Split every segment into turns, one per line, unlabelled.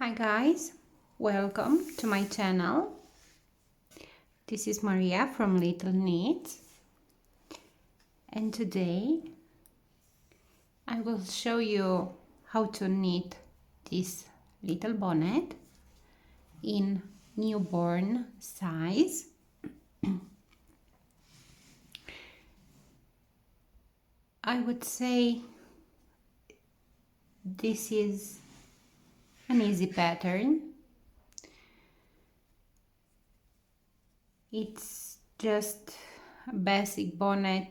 Hi guys, welcome to my channel. This is Maria from LittleKnits, and today I will show you how to knit this little bonnet in newborn size. I would say this is an easy pattern. It's just a basic bonnet.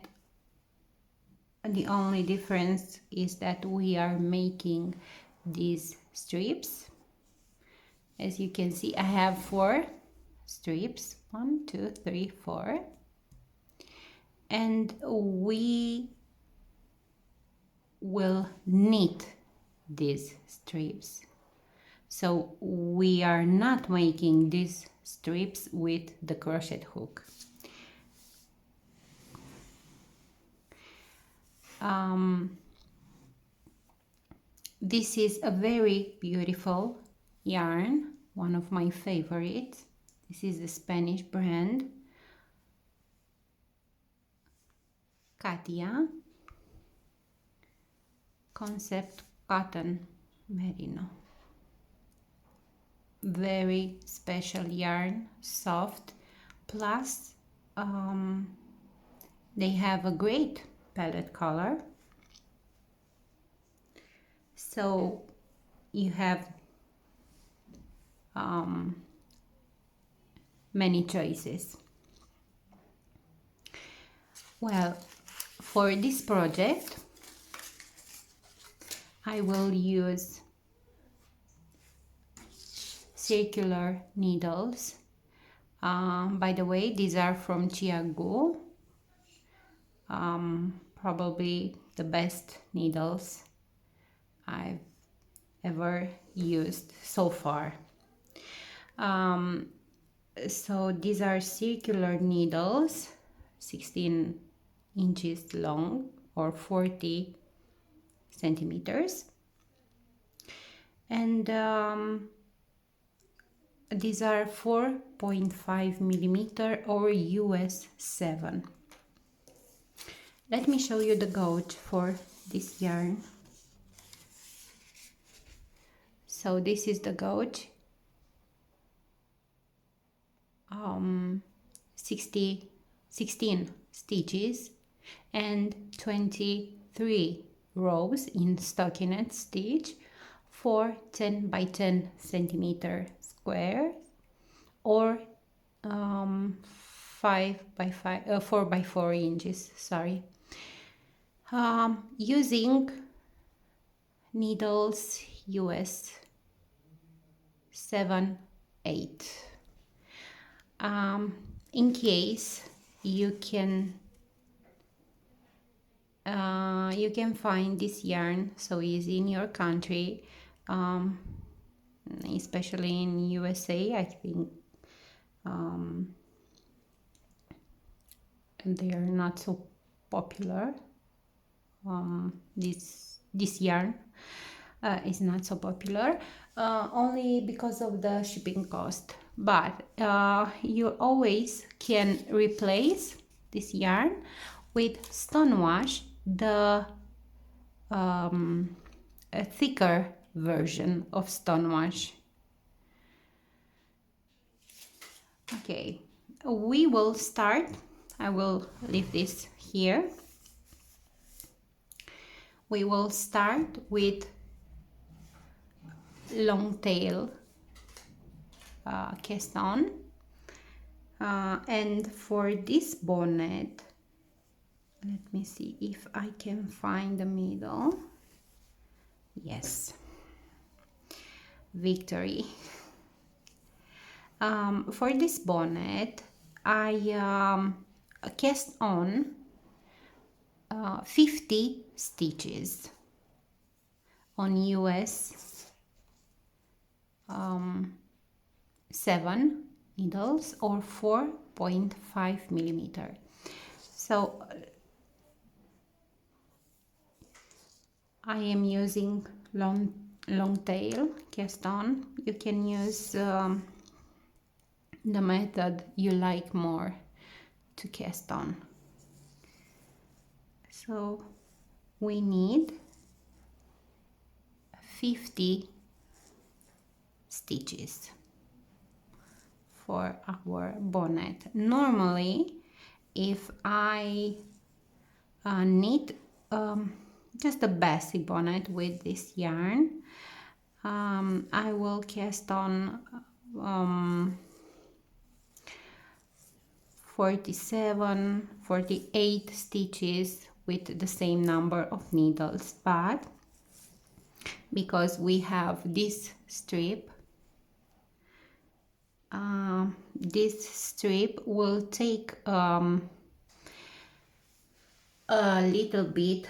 The only difference is that we are making these strips. As you can see, I have 4 strips, 1, 2, 3, 4, and we will knit these strips. So we are not making these strips with the crochet hook. This is a very beautiful yarn, one of my favorites. This is the Spanish brand Katia Concept Cotton Merino. Very special yarn, soft, plus they have a great palette color, so you have many choices. Well, for this project I will use circular needles. By the way, these are from Chiago, probably the best needles I've ever used so far. So these are circular needles, 16 inches long or 40 centimeters, and these are 4.5 millimeter or US 7. Let me show you the gauge for this yarn. So this is the gauge, 16 stitches and 23 rows in stockinette stitch for 10 by 10 centimeter square or 4 by 4 inches, sorry. Using needles US 7, 8. In case you can find this yarn so easy in your country, especially in USA, I think they are not so popular. This yarn is not so popular, only because of the shipping cost, but you always can replace this yarn with stonewash, the a thicker version of stonewash. Okay, we will start. I will leave this here. We will start with long tail cast on, and for this bonnet, let me see if I can find the middle. Yes, victory. For this bonnet I cast on 50 stitches on US 7 needles or 4.5 millimeter. So I am using long long tail cast on. You can use the method you like more to cast on. So we need 50 stitches for our bonnet. Normally, if I knit just a basic bonnet with this yarn, I will cast on 47, 48 stitches with the same number of needles, but because we have this strip will take a little bit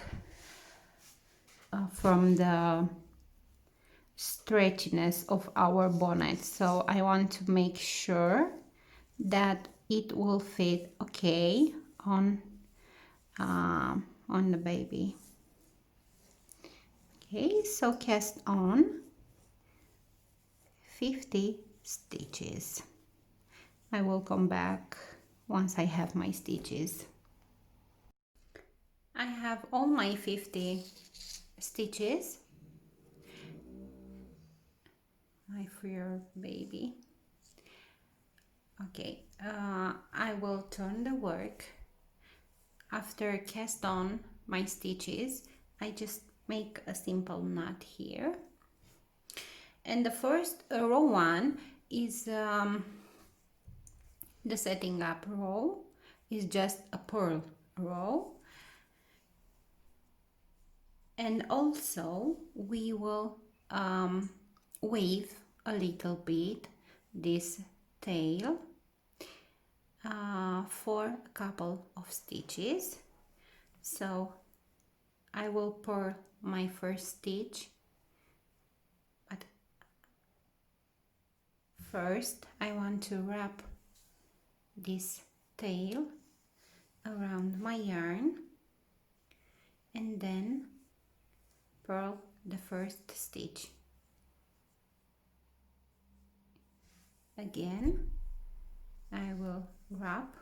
from the stretchiness of our bonnet, so I want to make sure that it will fit okay on the baby. Okay, so cast on 50 stitches. I will come back once I have my stitches. I have all my 50 stitches. My fur baby. Okay, I will turn the work. After cast on my stitches, I just make a simple knot here. And the first row one is the setting up row, is just a purl row. And also we will wave a little bit this tail for a couple of stitches. So I will purl my first stitch, but first I want to wrap this tail around my yarn and then purl the first stitch. Again, I will wrap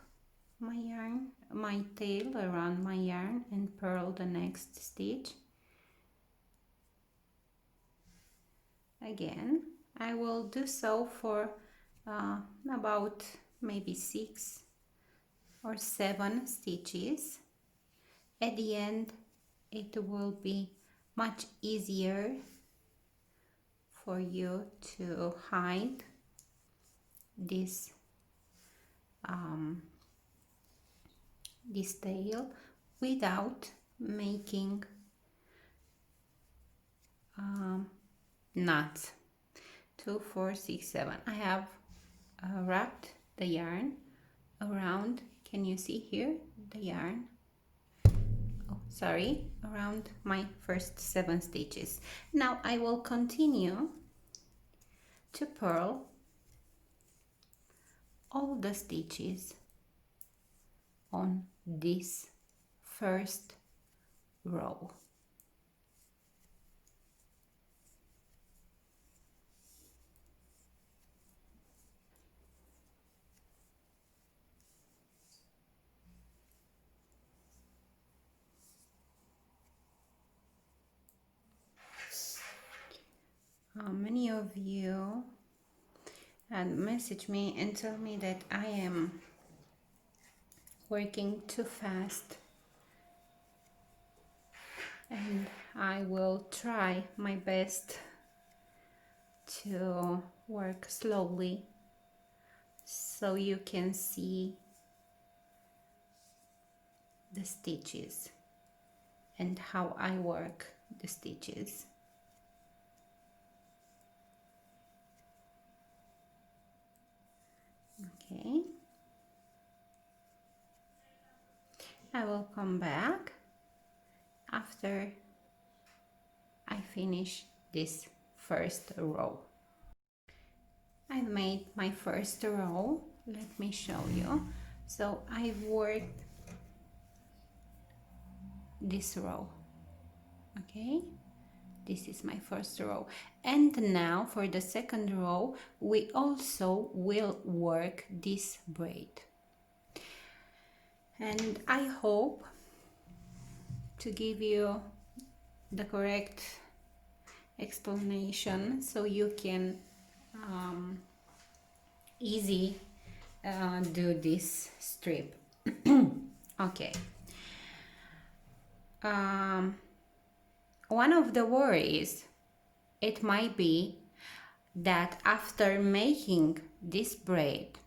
my tail around my yarn and purl the next stitch. Again, I will do so for about maybe 6 or 7 stitches. At the end, it will be much easier for you to hide this tail without making knots. 2, 4, 6, 7. I have wrapped the yarn around, can you see here the yarn? Oh, sorry, around my first 7 stitches. Now I will continue to purl all the stitches on this first row. Many of you had messaged me and tell me that I am working too fast, and I will try my best to work slowly so you can see the stitches and how I work the stitches. Okay, I will come back after I finish this first row. I made my first row. Let me show you. So I've worked this row. Okay, This is my first row. And now for the second row, we also will work this braid. And I hope to give you the correct explanation so you can easy do this strip. Okay. One of the worries, it might be that after making this braid,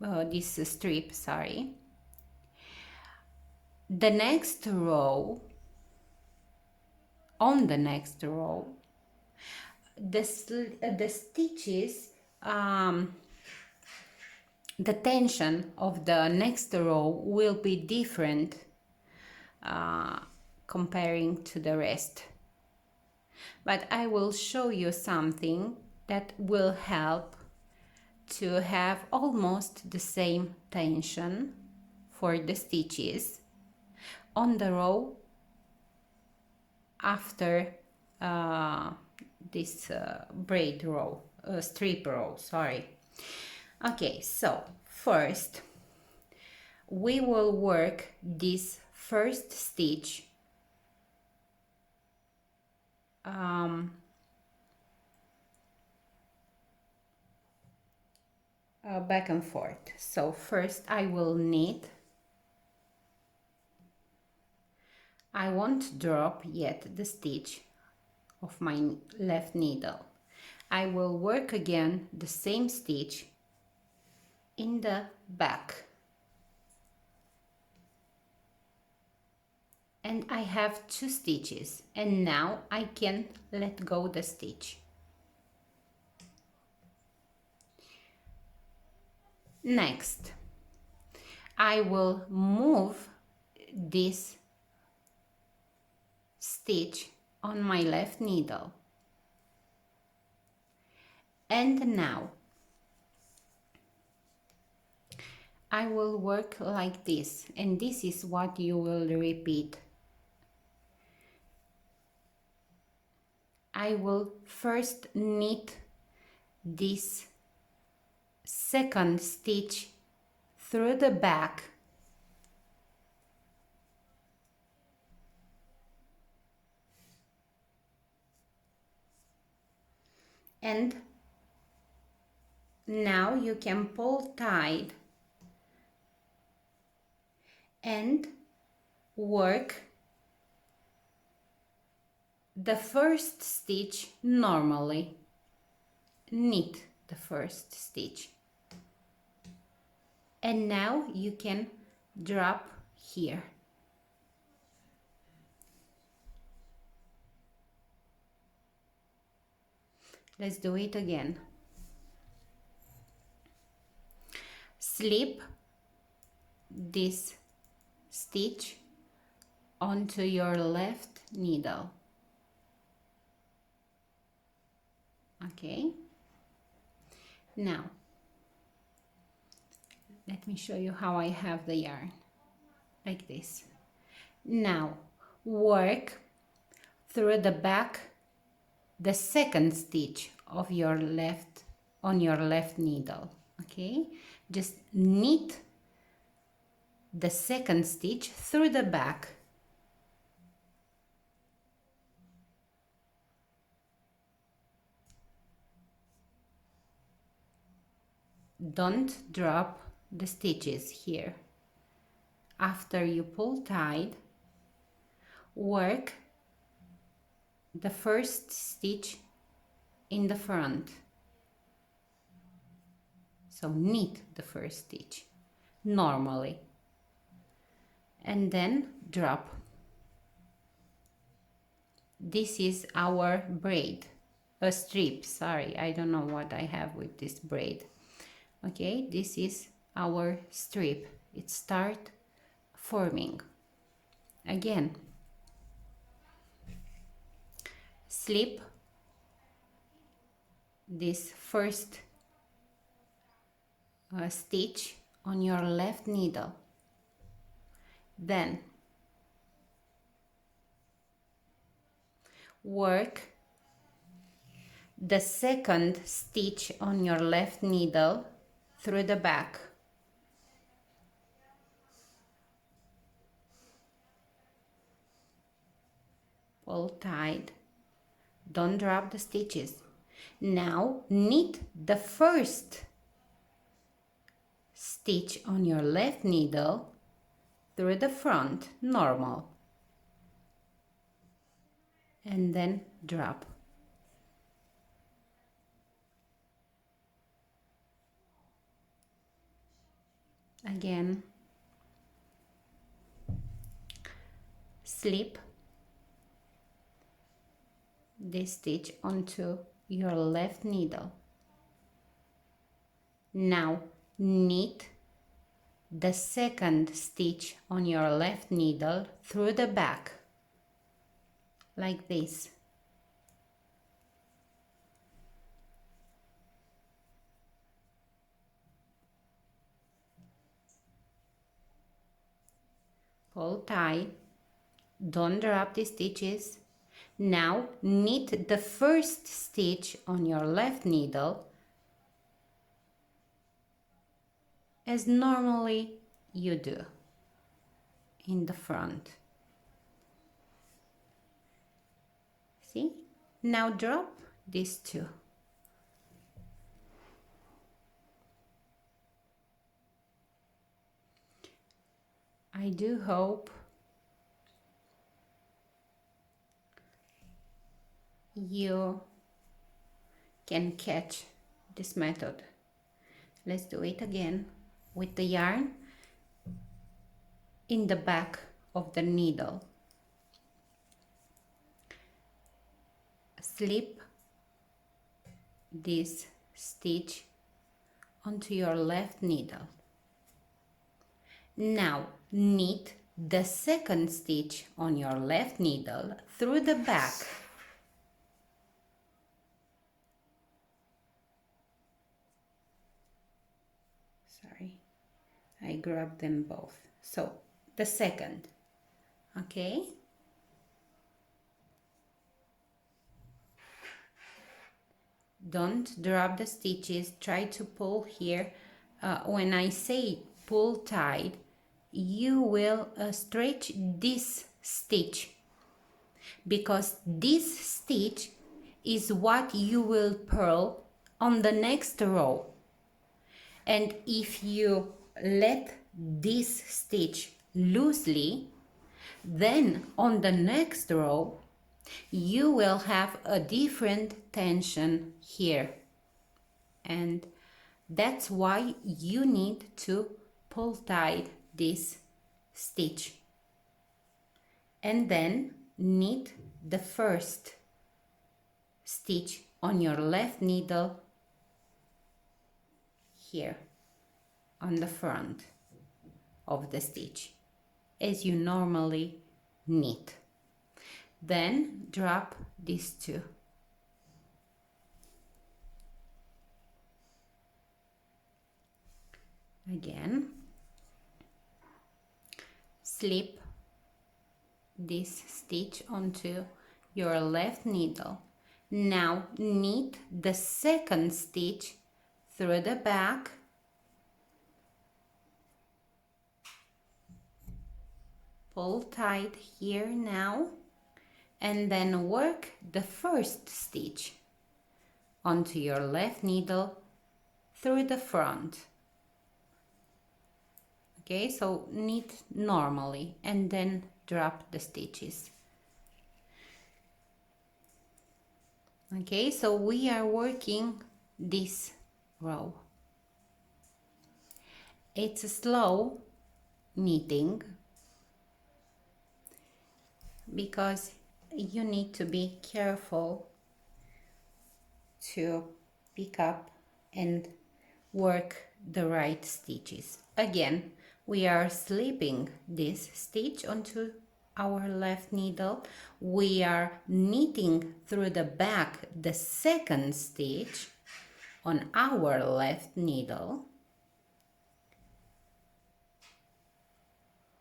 this strip, sorry, the next row, on the next row, the stitches, the tension of the next row will be different comparing to the rest. But I will show you something that will help to have almost the same tension for the stitches on the row after this braid row, strip row, sorry. Okay, so first we will work this first stitch back and forth. So first I will knit. I won't drop yet the stitch of my left needle. I will work again the same stitch in the back. And I have 2 stitches, and now I can let go the stitch. Next, I will move this stitch on my left needle. And now I will work like this, and this is what you will repeat. I will first knit this second stitch through the back, and now you can pull tight and work the first stitch normally. Knit the first stitch, and now you can drop here. Let's do it again. Slip this stitch onto your left needle. Okay, now let me show you how I have the yarn, like this. Now work through the back the second stitch of your left, on your left needle. Okay, just knit the second stitch through the back. Don't drop the stitches here. After you pull tight, work the first stitch in the front. So knit the first stitch normally, and then drop. This is our braid, a strip, sorry, I don't know what I have with this braid. Okay, this is our strip. It start forming. Again, slip this first stitch on your left needle. Then work the second stitch on your left needle through the back. Pull tight. Don't drop the stitches. Now knit the first stitch on your left needle through the front, normal, and then drop. Again, slip this stitch onto your left needle. Now knit the second stitch on your left needle through the back, like this. Pull tight, don't drop the stitches. Now knit the first stitch on your left needle as normally you do in the front. See? Now drop these two. I do hope you can catch this method. Let's do it again with the yarn in the back of the needle. Slip this stitch onto your left needle. Now knit the second stitch on your left needle through the back. Sorry, I grabbed them both. So the second, okay? Don't drop the stitches, try to pull here. When I say pull tight, you will stretch this stitch, because this stitch is what you will purl on the next row. And if you let this stitch loosely, then on the next row you will have a different tension here, and that's why you need to pull tight this stitch, and then knit the first stitch on your left needle here on the front of the stitch as you normally knit. Then drop these two. Again, slip this stitch onto your left needle. Now knit the second stitch through the back, pull tight here now, and then work the first stitch onto your left needle through the front. Okay, so knit normally and then drop the stitches. Okay, so we are working this row. It's a slow knitting because you need to be careful to pick up and work the right stitches. Again, we are slipping this stitch onto our left needle. We are knitting through the back the second stitch on our left needle.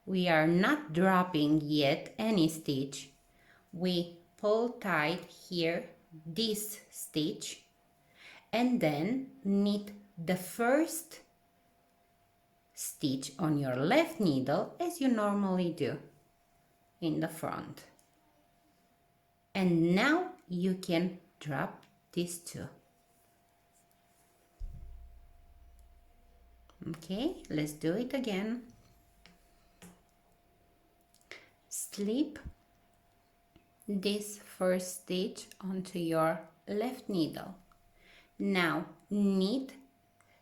We are not dropping yet any stitch. We pull tight here this stitch and then knit the first stitch on your left needle as you normally do in the front. And now you can drop these two. Okay, let's do it again. Slip this first stitch onto your left needle. Now knit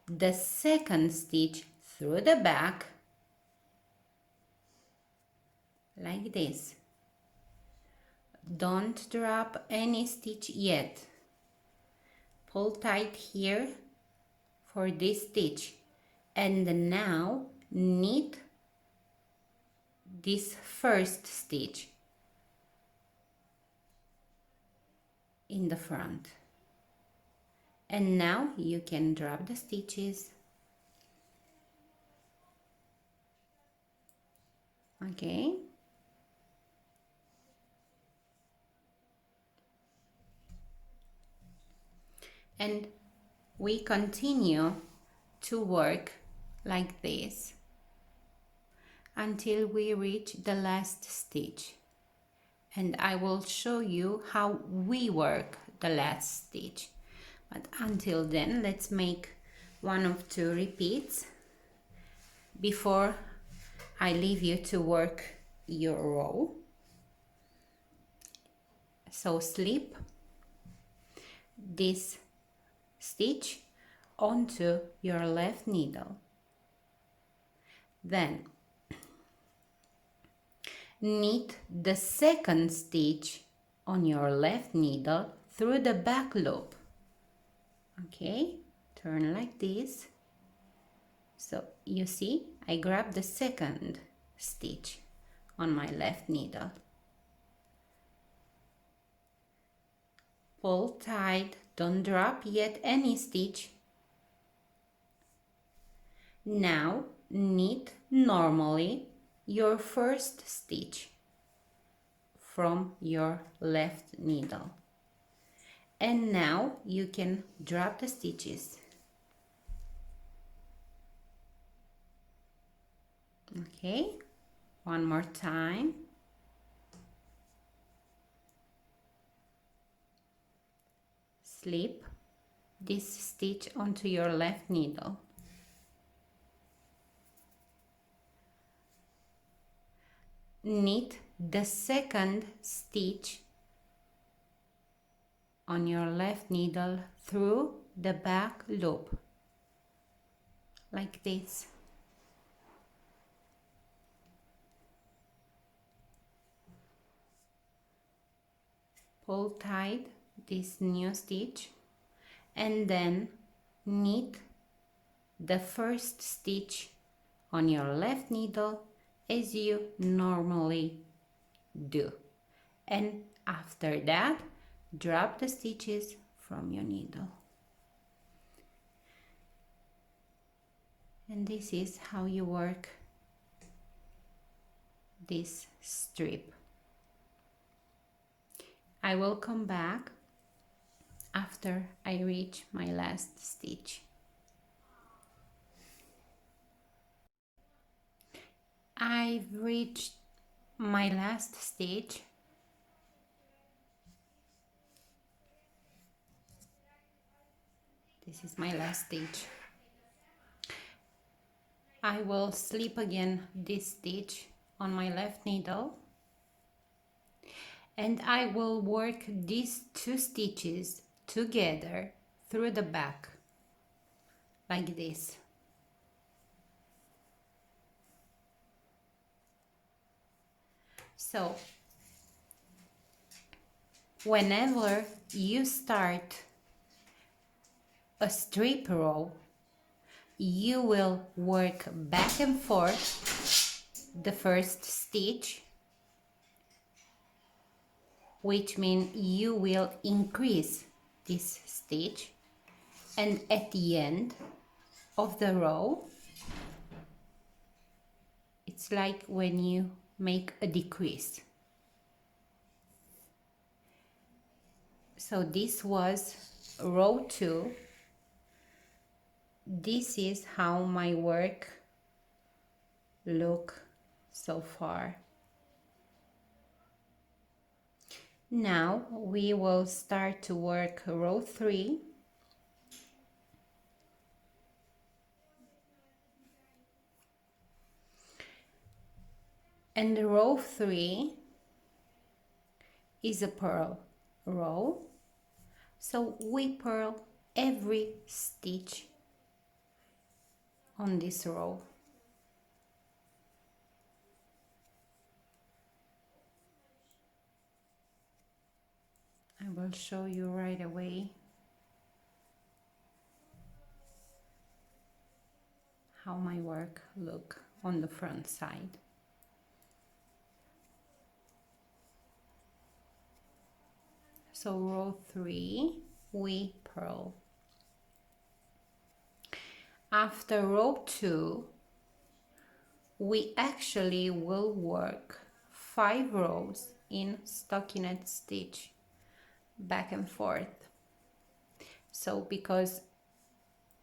the second stitch through the back like this. Don't drop any stitch yet. Pull tight here for this stitch and now knit this first stitch in the front. And now you can drop the stitches. Okay. And we continue to work like this until we reach the last stitch. And I will show you how we work the last stitch. But until then, let's make one of two repeats before I leave you to work your row. So slip this stitch onto your left needle. Then knit the second stitch on your left needle through the back loop. Okay, turn like this. So you see, I grab the second stitch on my left needle. Pull tight, don't drop yet any stitch. Now knit normally your first stitch from your left needle. And now you can drop the stitches. Okay, one more time. Slip this stitch onto your left needle. Knit the second stitch on your left needle through the back loop, like this. Pull tight this new stitch and then knit the first stitch on your left needle as you normally do. And after that, drop the stitches from your needle. And this is how you work this strip. I will come back after I reach my last stitch. I've reached my last stitch. This is my last stitch. I will slip again this stitch on my left needle and I will work these two stitches together through the back like this. So whenever you start a strip row, you will work back and forth the first stitch, which means you will increase this stitch, and at the end of the row it's like when you make a decrease. So this was row 2. This is how my work look so far. Now we will start to work row 3. And row 3 is a purl row. So we purl every stitch on this row. I will show you right away how my work look on the front side. So row 3 we purl. After row 2 we actually will work 5 rows in stockinette stitch back and forth. So because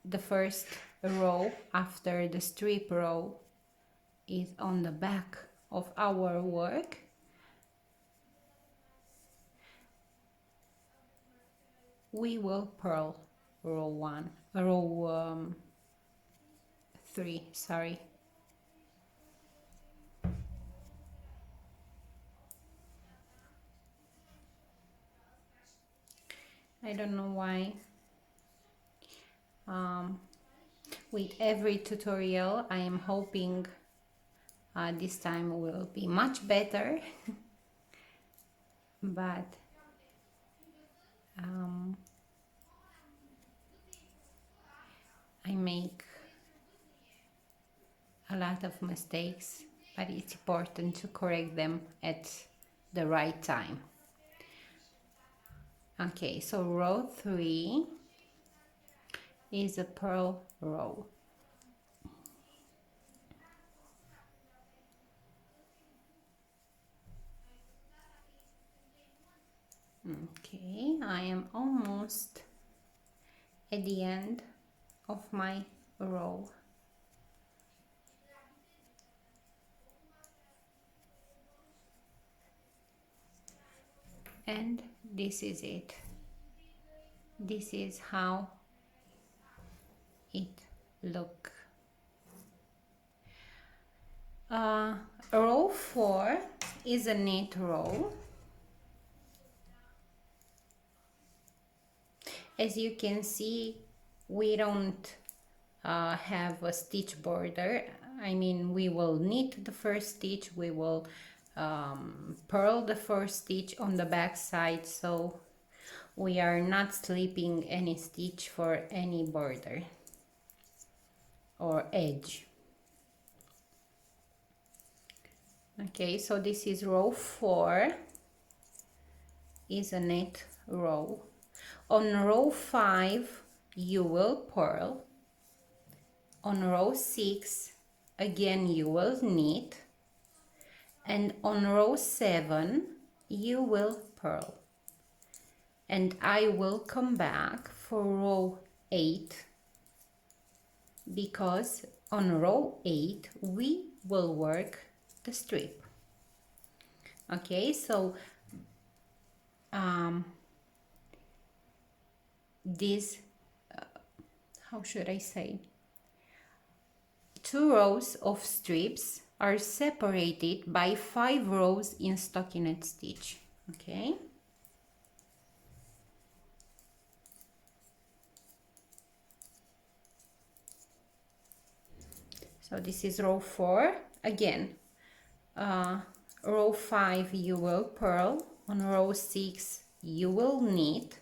the first row after the strip row is on the back of our work, we will purl row 3, sorry. I don't know why. With every tutorial I am hoping this time will be much better. But I make a lot of mistakes, but it's important to correct them at the right time. Okay, so row 3 is a purl row. Okay, I am almost at the end of my row. And this is it. This is how it look. Row 4 is a knit row. As you can see, we don't have a stitch border. I mean, we will knit the first stitch, we will purl the first stitch on the back side, so we are not slipping any stitch for any border or edge. Okay, so this is row 4, is a knit row. On row 5 you will purl. On row 6 again you will knit, and on row 7 you will purl. And I will come back for row 8 because on row 8 we will work the strip. Okay, so this how should I say, 2 rows of strips are separated by 5 rows in stockinette stitch. Okay, so this is row 4 again. Row 5 you will purl, on row 6 you will knit,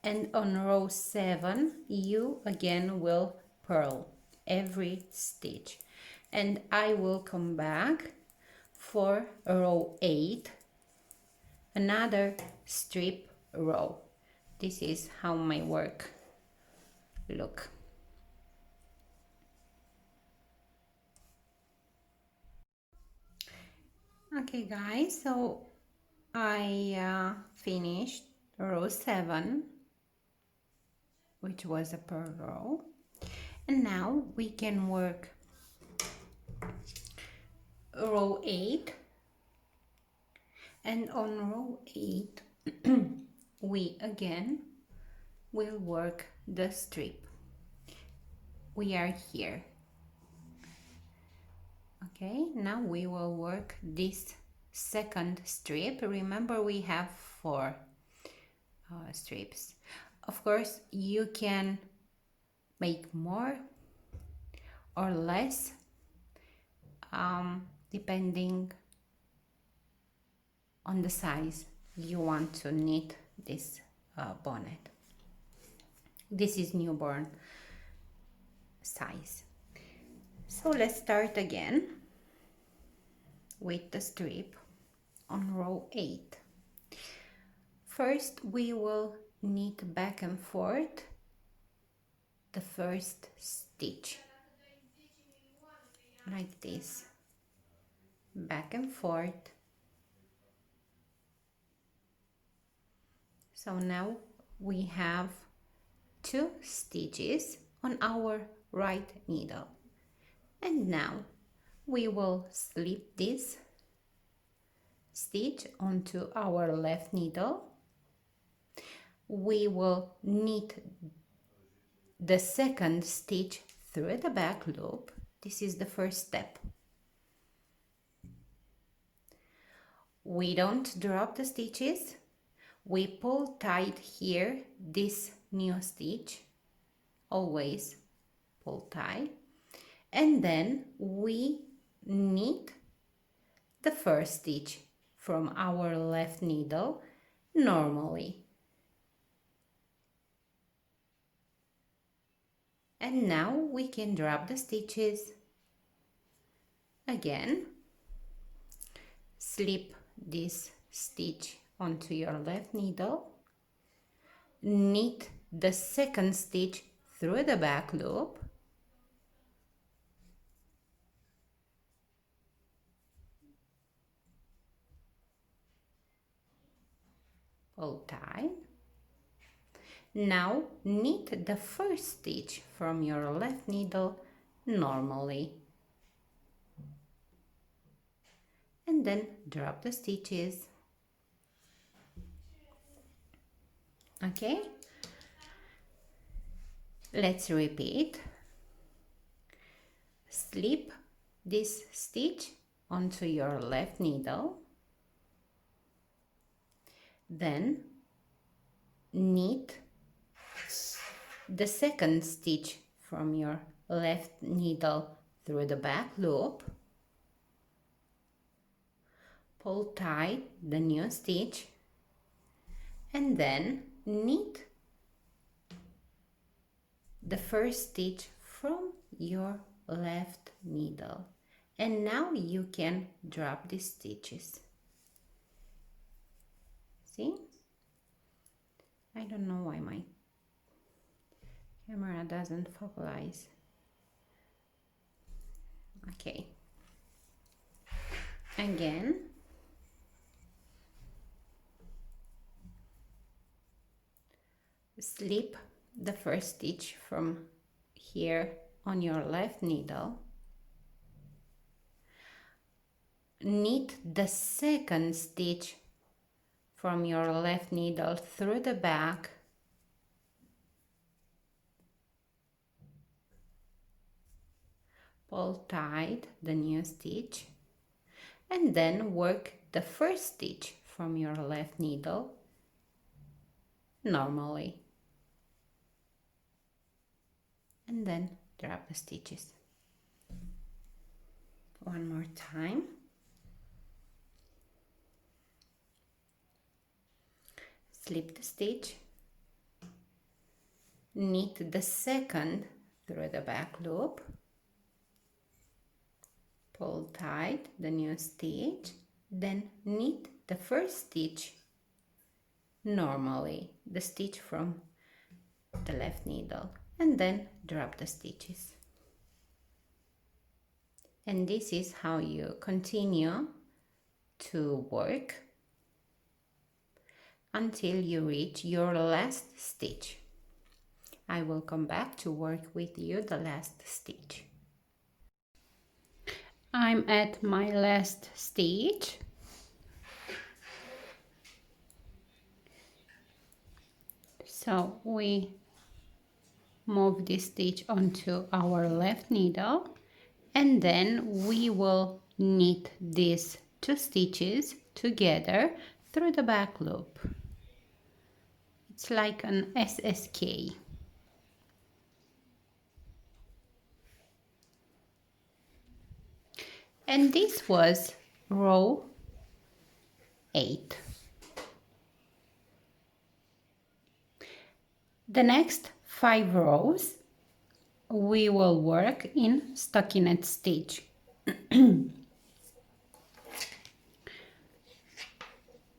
and on row 7 you again will purl every stitch. And I will come back for row 8, another strip row. This is how my work look. Okay guys, so I finished row 7, which was a purl row, and now we can work row 8, and on row 8 we again will work the strip. We are here. Okay, now we will work this second strip. Remember, we have 4 strips. Of course, you can make more or less depending on the size you want to knit this bonnet. This is newborn size. So let's start again with the strip on row 8. First, we will knit back and forth the first stitch, like this, back and forth. So now we have 2 stitches on our right needle, and now we will slip this stitch onto our left needle. We will knit the second stitch through the back loop. This is the first step. We don't drop the stitches. We pull tight here this new stitch, always pull tight, and then we knit the first stitch from our left needle normally. And now we can drop the stitches. Again, slip this stitch onto your left needle, knit the second stitch through the back loop, pull tight. Now knit the first stitch from your left needle normally, and then drop the stitches. Okay, let's repeat. Slip this stitch onto your left needle, then knit the second stitch from your left needle through the back loop, pull tight the new stitch, and then knit the first stitch from your left needle. And now you can drop the stitches. See? I don't know why my camera doesn't focalize. Okay. Again. Slip the first stitch from here on your left needle. Knit the second stitch from your left needle through the back, pull tight the new stitch, and then work the first stitch from your left needle normally, and then drop the stitches. One more time. Slip the stitch, knit the second through the back loop, pull tight the new stitch, then knit the first stitch normally, the stitch from the left needle, and then drop the stitches. And this is how you continue to work until you reach your last stitch. I will come back to work with you the last stitch. I'm at my last stitch. So we move this stitch onto our left needle, and then we will knit these 2 stitches together through the back loop. It's like an SSK. And this was row 8. The next 5 rows we will work in stockinette stitch.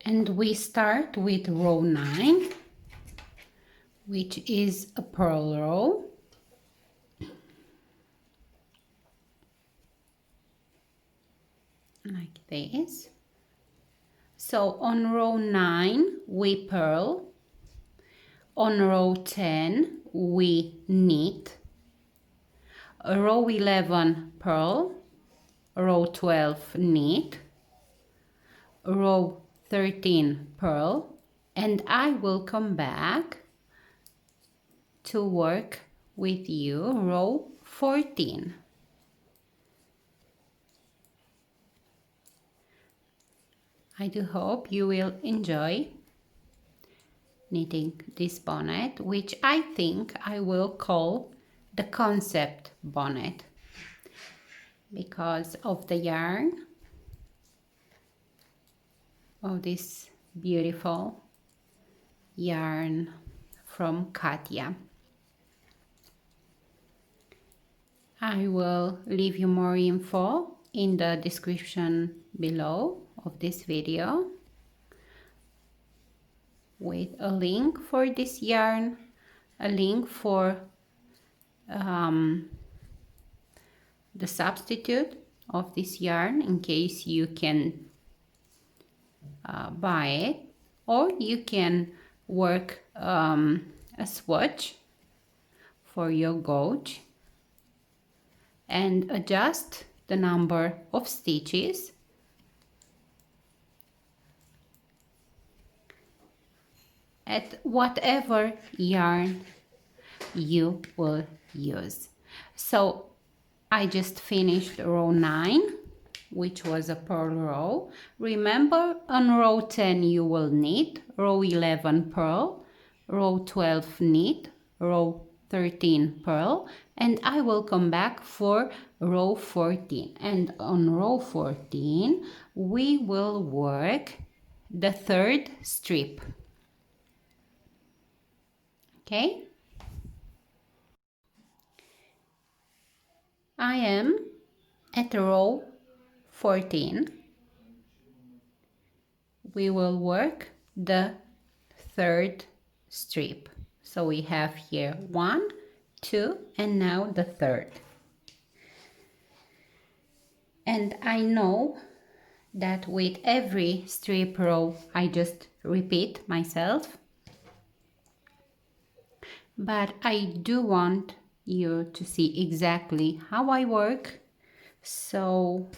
And we start with row 9, which is a purl row. Like this. So on row 9 we purl, on row 10 we knit, row 11 purl, row 12 knit, row 13 purl, and I will come back to work with you row 14. I do hope you will enjoy knitting this bonnet, which I think I will call the Concept Bonnet because of the yarn of this beautiful yarn from Katya. I will leave you more info in the description below of this video with a link for this yarn, a link for the substitute of this yarn in case you can buy it, or you can work a swatch for your gauge and adjust the number of stitches at whatever yarn you will use. So I just finished row 9, which was a purl row. Remember, on row 10 you will knit, row 11 purl, row 12 knit, row 13 purl, and I will come back for row 14. And on row 14 we will work the 3rd strip. Okay? I am at row 14. We will work the 3rd strip. So we have here 1, 2, and now the 3rd. And I know that with every strip row I just repeat myself, but I do want you to see exactly how I work, so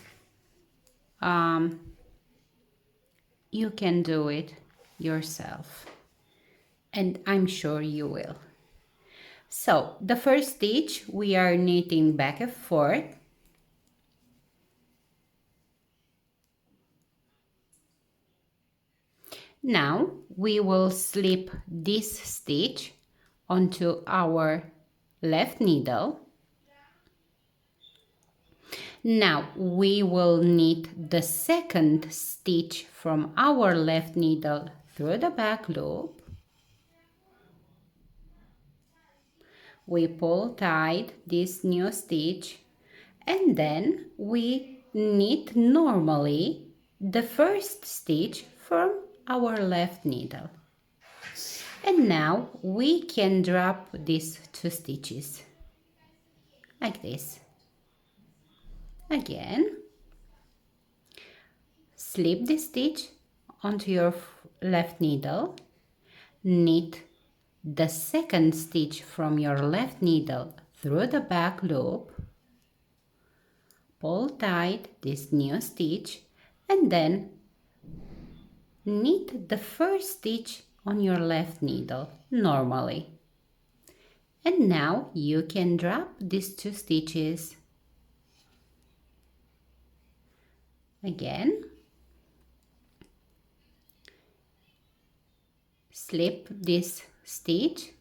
you can do it yourself, and I'm sure you will. So the first stitch we are knitting back and forth. Now we will slip this stitch onto our left needle. Now we will knit the 2nd stitch from our left needle through the back loop. We pull tight this new stitch, and then we knit normally the 1st stitch from our left needle. And now we can drop these 2 stitches like this. Again, slip the stitch onto your left needle, knit the second stitch from your left needle through the back loop, pull tight this new stitch, and then knit the first stitch on your left needle normally. And now you can drop these 2 stitches. Again, slip this stitch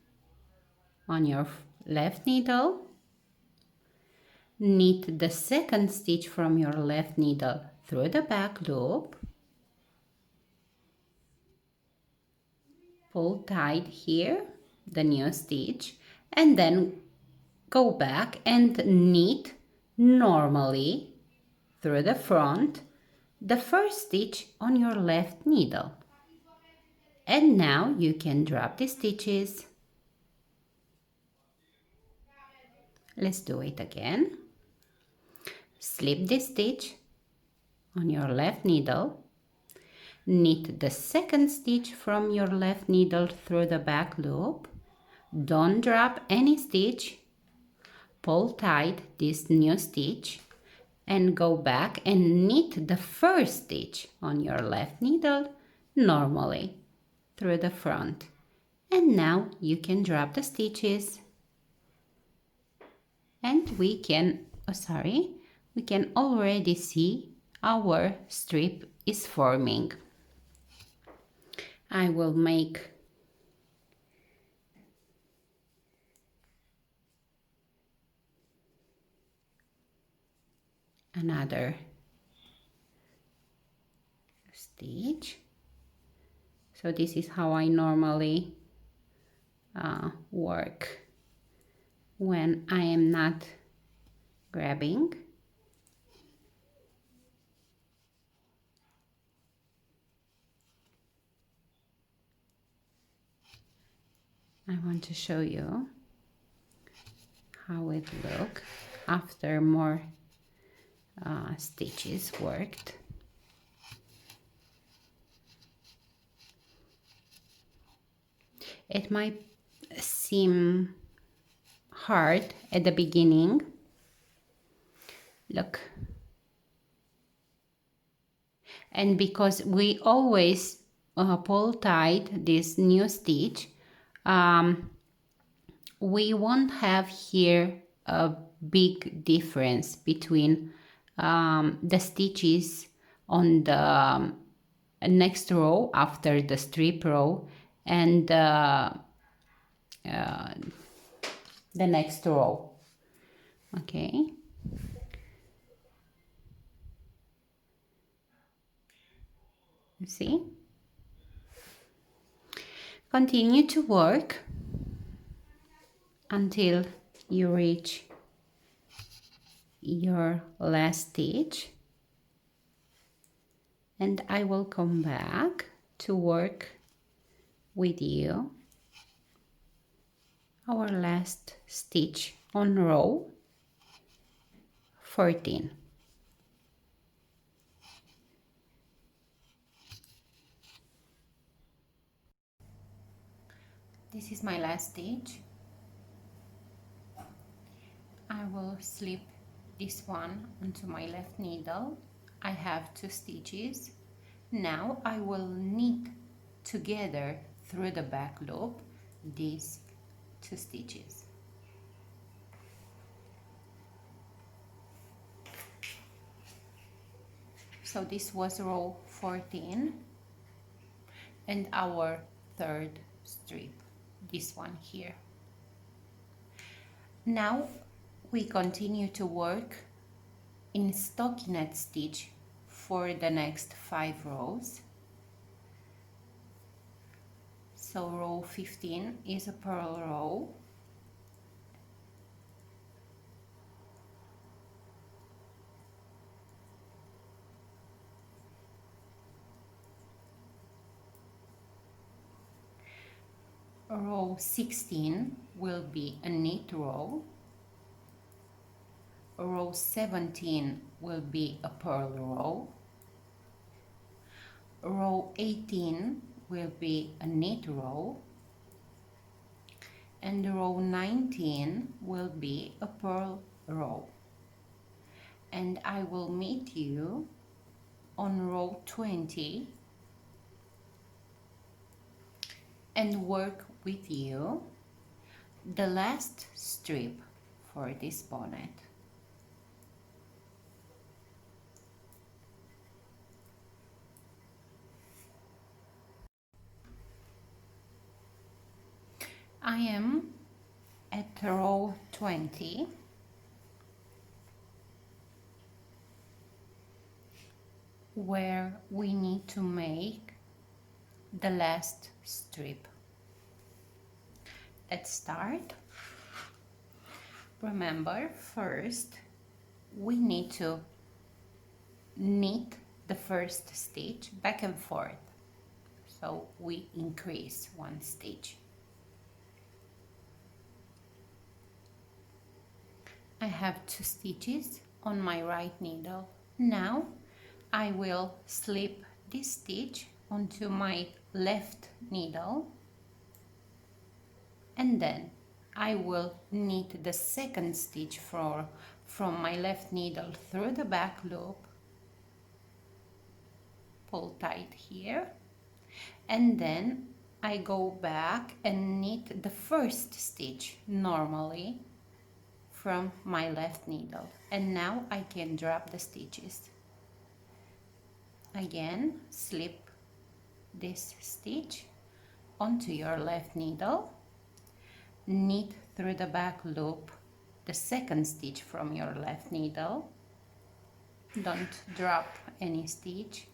on your left needle, knit the second stitch from your left needle through the back loop, pull tight here the new stitch, and then go back and knit normally through the front the first stitch on your left needle. And now you can drop the stitches. Let's do it again. Slip the stitch on your left needle, knit the second stitch from your left needle through the back loop, don't drop any stitch, pull tight this new stitch, and go back and knit the first stitch on your left needle normally through the front. And now you can drop the stitches, and we can already see our strip is forming. I will make another stitch. So this is how I normally work when I am not grabbing. I want to show you how it looks after more stitches worked. It might seem hard at the beginning. Look. And because we always pull tight this new stitch, we won't have here a big difference between the stitches on the next row after the strip row and the next row. Okay. See? Continue to work until you reach your last stitch, and I will come back to work with you our last stitch on row 14. This is my last stitch. I will slip this one onto my left needle. I have 2 stitches. Now I will knit together through the back loop these 2 stitches. So this was row 14 and our third strip, this one here. Now we continue to work in stockinette stitch for the next 5 rows. So row 15 is a purl row. Row 16 will be a knit row. Row 17 will be a purl row. Row 18 will be a knit row. and row 19 will be a purl row, and I will meet you on row 20 and work with you the last strip for this bonnet. I am at row 20 where we need to make the last strip. Let's start. Remember, first we need to knit the first stitch back and forth, so we increase one stitch. I have 2 stitches on my right needle. Now I will slip this stitch onto my left needle, and then I will knit the second stitch from my left needle through the back loop, pull tight here, and then I go back and knit the first stitch normally from my left needle, and now I can drop the stitches. Again, slip this stitch onto your left needle, knit through the back loop the second stitch from your left needle, don't drop any stitch,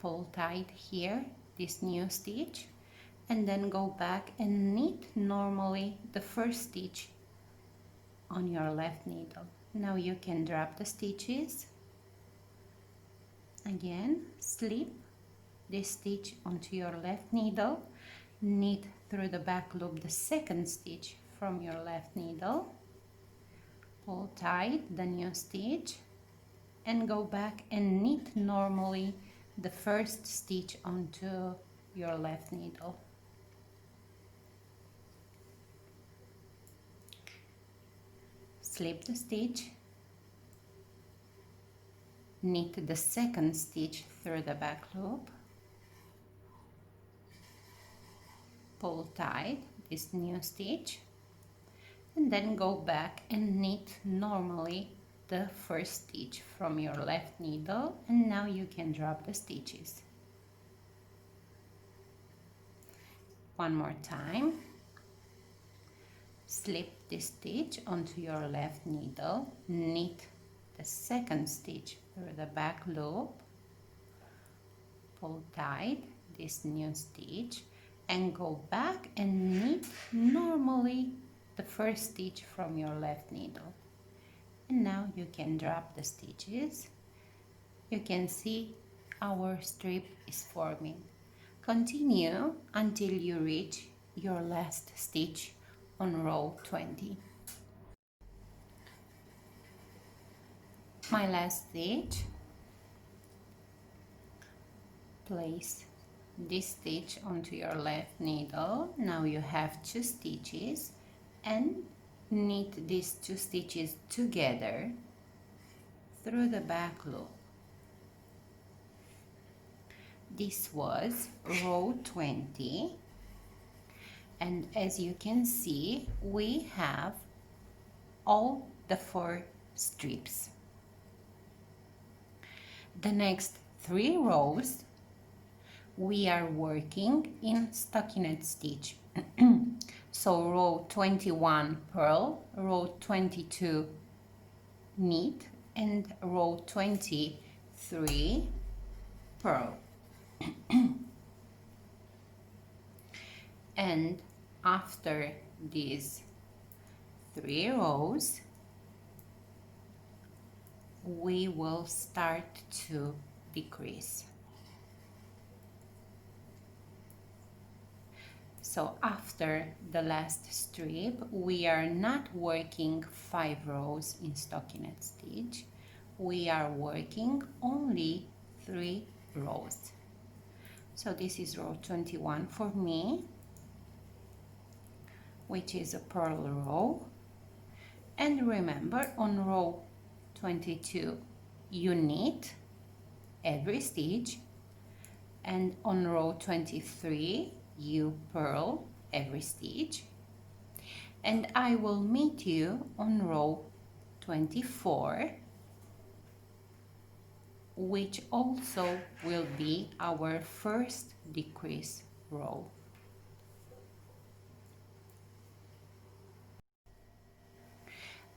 pull tight here this new stitch, and then go back and knit normally the first stitch on your left needle. Now you can drop the stitches. Again, slip this stitch onto your left needle, knit through the back loop the second stitch from your left needle, pull tight the new stitch, and go back and knit normally the first stitch onto your left needle. Slip the stitch, knit the second stitch through the back loop, pull tight this new stitch, and then go back and knit normally the first stitch from your left needle, and now you can drop the stitches. One more time. Slip this stitch onto your left needle, knit the second stitch through the back loop, pull tight this new stitch, and go back and knit normally the first stitch from your left needle. And now you can drop the stitches. You can see our strip is forming. Continue until you reach your last stitch on row 20. My last stitch, place this stitch onto your left needle. Now you have 2 stitches, and knit these 2 stitches together through the back loop. This was row 20, and as you can see, we have all the 4 strips. The next 3 rows we are working in stockinette stitch. So row 21 purl, row 22 knit, and row 23 purl. And after these 3 rows, we will start to decrease. So after the last strip, we are not working 5 rows in stockinette stitch. We are working only 3 rows. So this is row 21 for me. which is a purl row. And remember, on row 22 you knit every stitch, and on row 23 you purl every stitch, and I will meet you on row 24, which also will be our first decrease row.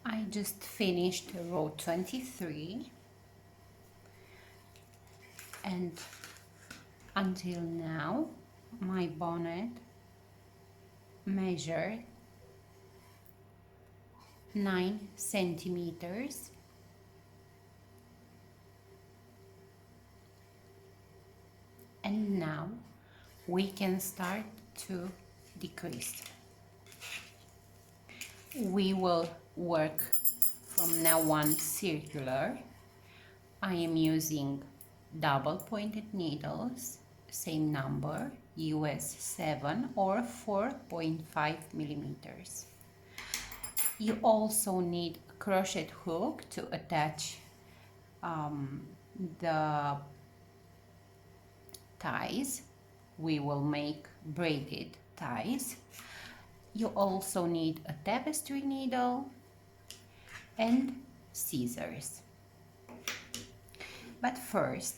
I just finished row 23, and until now my bonnet measured 9 centimeters, and now we can start to decrease. We will work from now on circular. I am using double pointed needles, same number, US 7 or 4.5 millimeters. You also need a crochet hook to attach the ties. We will make braided ties. You also need a tapestry needle and scissors. But first,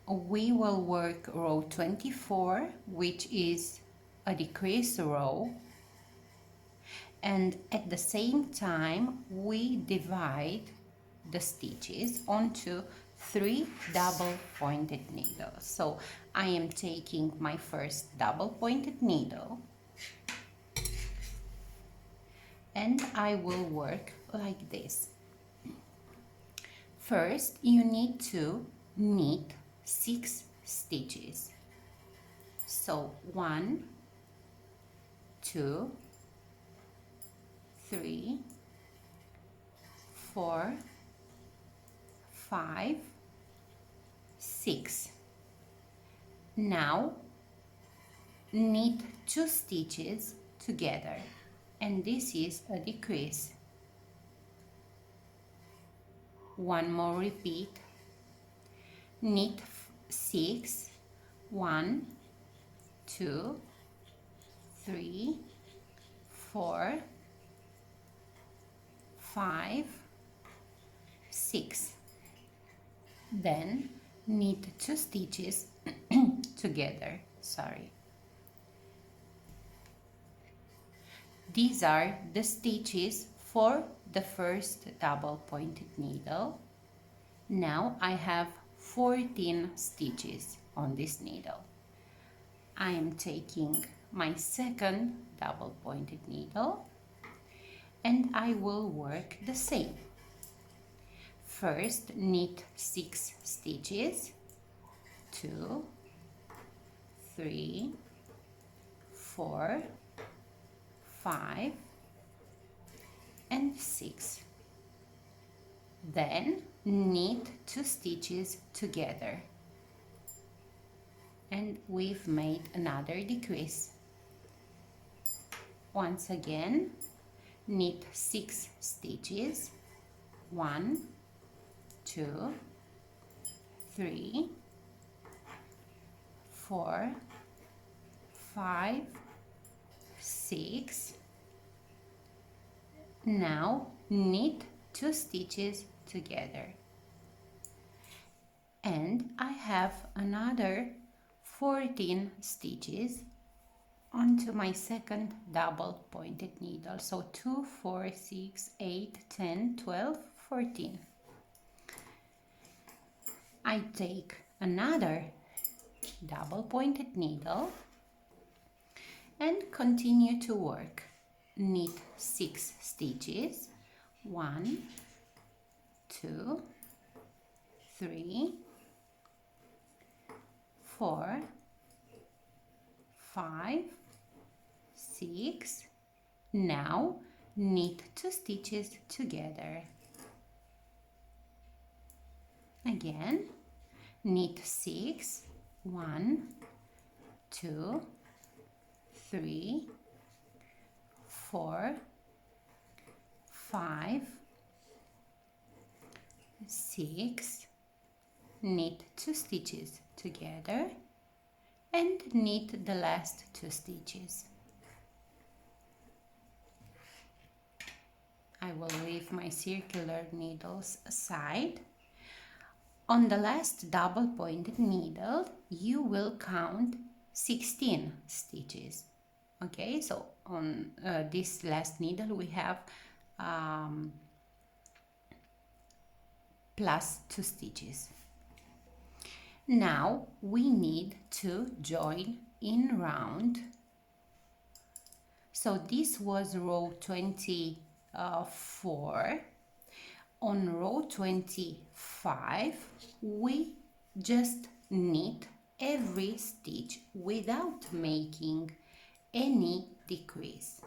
we will work row 24, which is a decrease row, and at the same time we divide the stitches onto 3 double pointed needles. So I am taking my first double pointed needle and I will work like this. First, you need to knit 6 stitches. So 1, 2, 3, 4, 5, 6. Now knit 2 stitches together, and this is a decrease. One more repeat. Knit 6, 1, 2, 3, 4, 5, 6. Then knit 2 stitches together. These are the stitches for the first double pointed needle. Now I have 14 stitches on this needle. I am taking my second double pointed needle and I will work the same. First, knit 6 stitches, 2, 3, 4, 5, and 6. Then knit 2 stitches together, and we've made another decrease. Once again, knit 6 stitches, 1, 2, 3, 4, 5, 6. Now knit 2 stitches together, and I have another 14 stitches onto my second double pointed needle. So 2, 4, 6, 8, 10, 12, 14. I take another double pointed needle and continue to work. Knit 6 stitches, 1, 2, 3, 4, 5, 6. Now knit 2 stitches together. Again, knit 6, 1, 2, 3, 4, 5, 6, knit 2 stitches together and knit the last 2 stitches. I will leave my circular needles aside. On the last double pointed needle you will count 16 stitches. Okay, so on this last needle we have plus 2 stitches. Now we need to join in round. So this was row 24. On row 25 we just knit every stitch without making any decrease.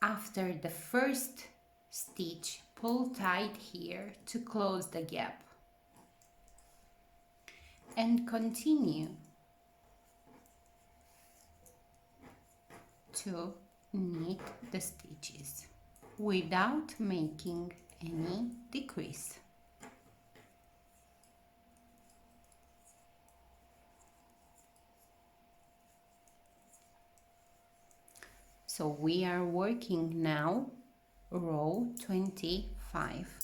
After the first stitch, pull tight here to close the gap and continue to knit the stitches without making any decrease. So we are working now row 25.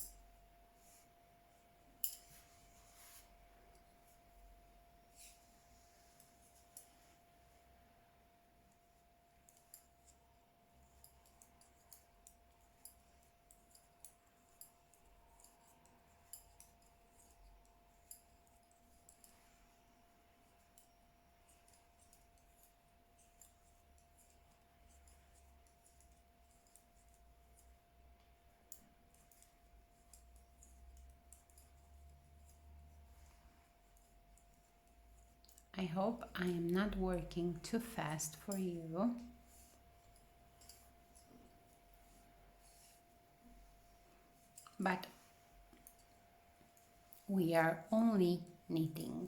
I hope I am not working too fast for you. But we are only knitting.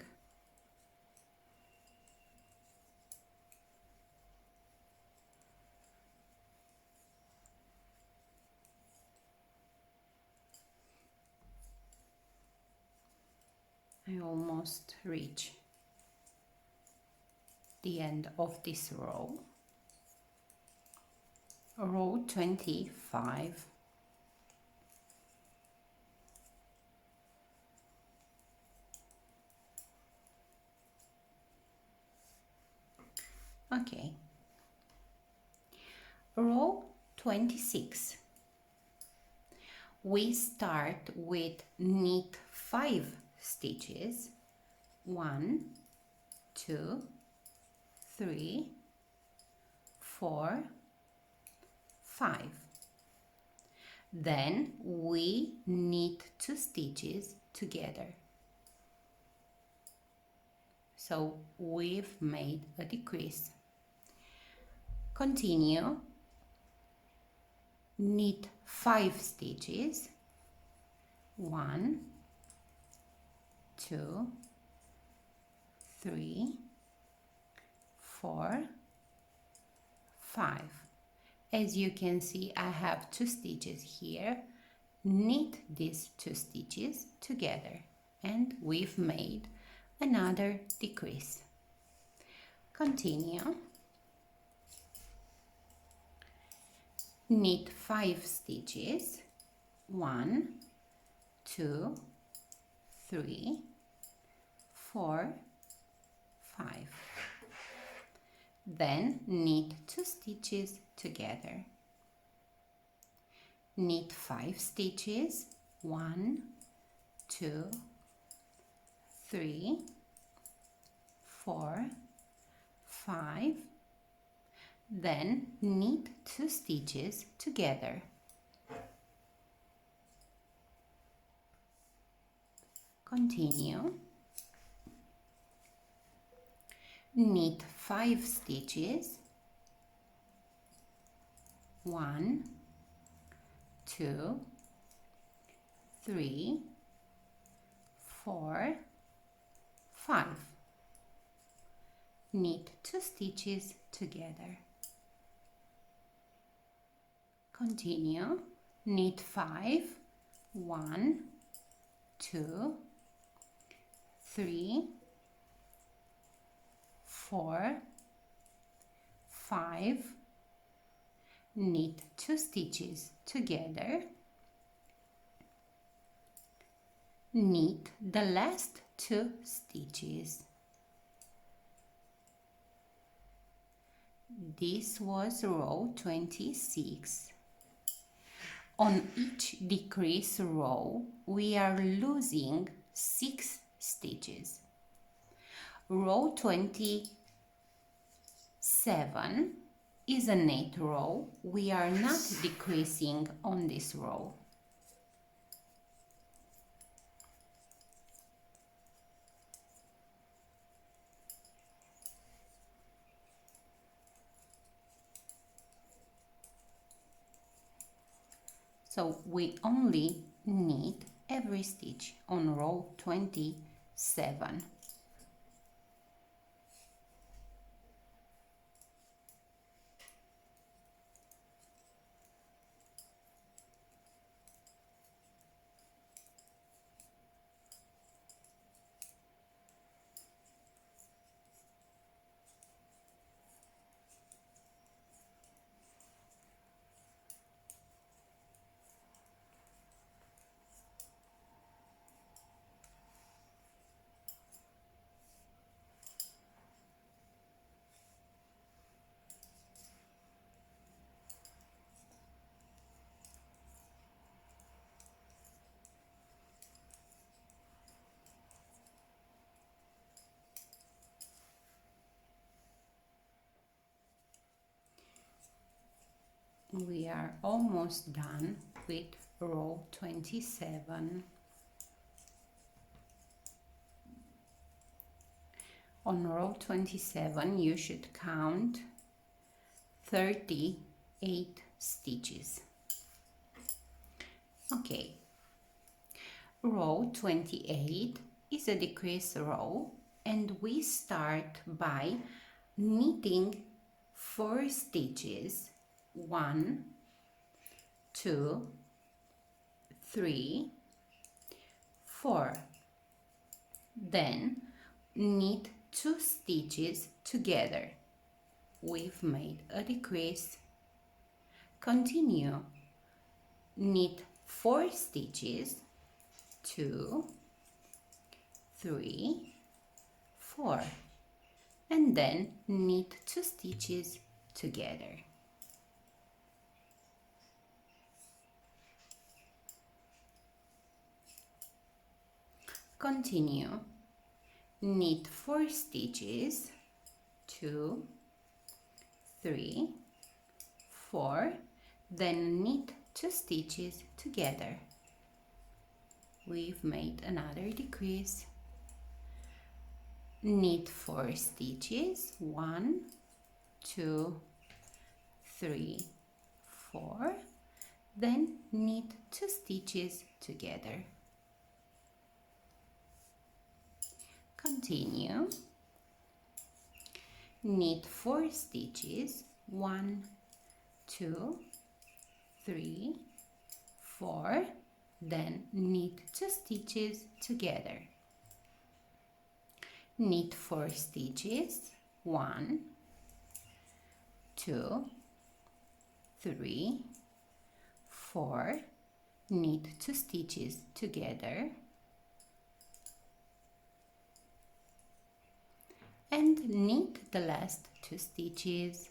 I almost reach the end of this row. Row 25. Okay. Row 26. We start with knit 5 stitches. 1, 2, 3, 4, 5. Then we knit 2 stitches together. So we've made a decrease. Continue. Knit 5 stitches. 1, 2, 3, 4, 5. As you can see, I have 2 stitches here. Knit these 2 stitches together and we've made another decrease. Continue. Knit 5 stitches. 1, 2, 3, 4, 5. Then knit 2 stitches together. Knit 5 stitches. 1, 2, 3, 4, 5. Then knit 2 stitches together. Continue. Knit 5 stitches. 1, 2, 3, 4, 5. Knit 2 stitches together. Continue. Knit 5, 1, 2, 3, 4, 5, knit 2 stitches together, knit the last 2 stitches. This was row 26. On each decrease row, we are losing 6 stitches. Row 27 is a net row. We are not decreasing on this row. So we only knit every stitch on row 27. We are almost done with row 27. On row 27 you should count 38 stitches. Okay, row 28 is a decrease row and we start by knitting 4 stitches. 1, 2, 3, 4. Then knit 2 stitches together. We've made a decrease. Continue. Knit 4 stitches. 2, 3, 4. And then knit 2 stitches together. Continue. Knit 4 stitches, 2, 3, 4, then knit 2 stitches together. We've made another decrease. Knit 4 stitches, 1, 2, 3, 4, then knit 2 stitches together. Continue. Knit 4 stitches, 1, 2, 3, 4, then knit 2 stitches together. Knit 4 stitches, 1, 2, 3, 4, knit 2 stitches together. And knit the last 2 stitches.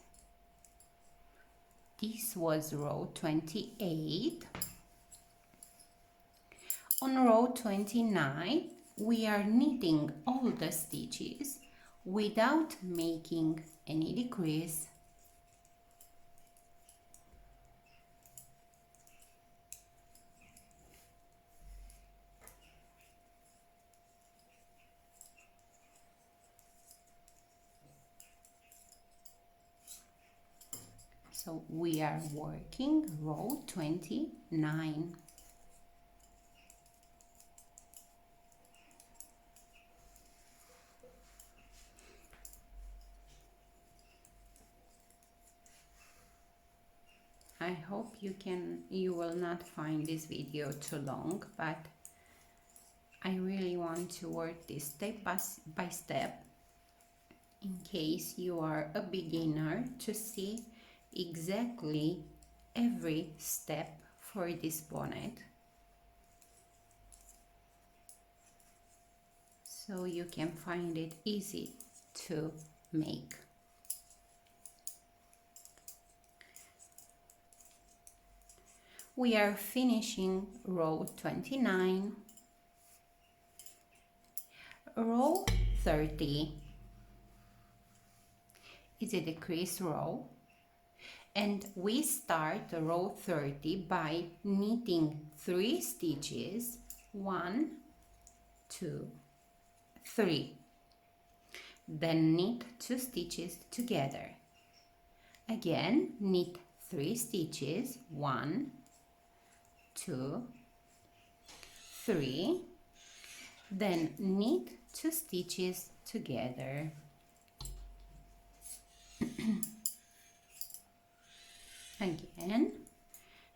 This was row 28. On row 29, we are knitting all the stitches without making any decrease. So we are working row 29. I hope you will not find this video too long, but I really want to work this step by step in case you are a beginner, to see exactly every step for this bonnet, so you can find it easy to make. We are finishing row 29. Row 30 is a decrease row, and we start row 30 by knitting 3 stitches, 1, 2, 3. Then knit 2 stitches together. Again, knit 3 stitches, 1, 2, 3. Then knit 2 stitches together. Again,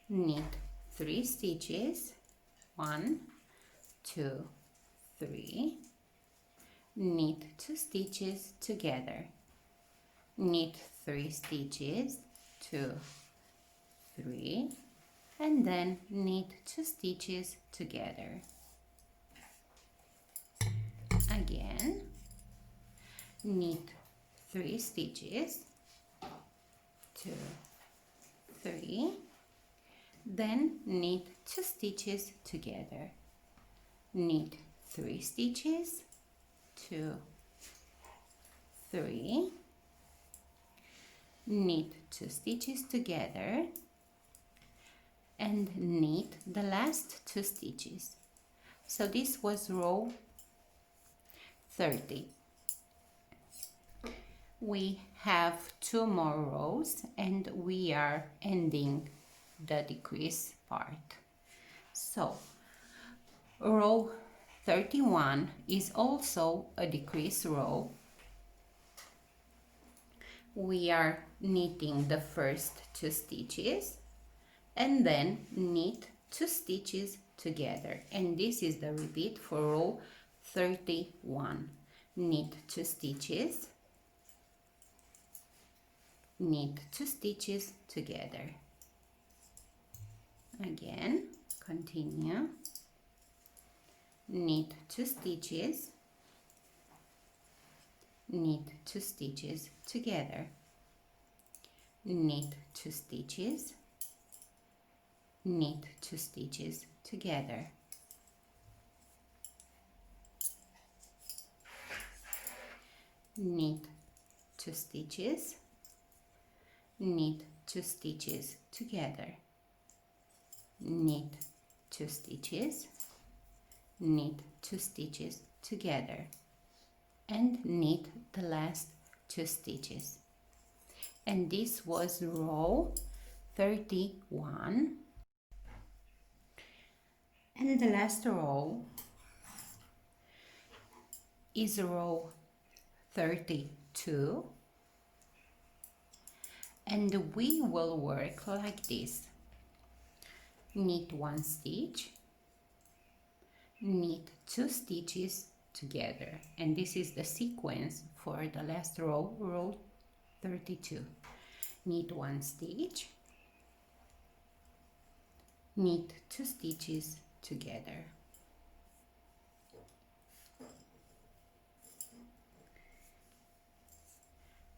knit 3 stitches, 1, 2, 3. Knit 2 stitches together. Knit 3 stitches, 2, 3, and then knit 2 stitches together. Again, knit 3 stitches, 2, 3, then knit 2 stitches together. Knit 3 stitches, 2, 3, knit 2 stitches together, and knit the last 2 stitches. So this was row 30. We have 2 more rows and we are ending the decrease part. So row 31 is also a decrease row. We are knitting the first 2 stitches and then knit 2 stitches together, and this is the repeat for row 31. Knit 2 stitches, knit 2 stitches together. Again, continue. Knit 2 stitches, knit 2 stitches together. Knit 2 stitches, knit 2 stitches together. Knit 2 stitches, knit 2 stitches together. Knit 2 stitches, knit 2 stitches together, and knit the last 2 stitches. And this was row 31. And the last row is row 32, and we will work like this. Knit 1 stitch, knit 2 stitches together, and this is the sequence for the last row, row 32. Knit 1 stitch, knit 2 stitches together.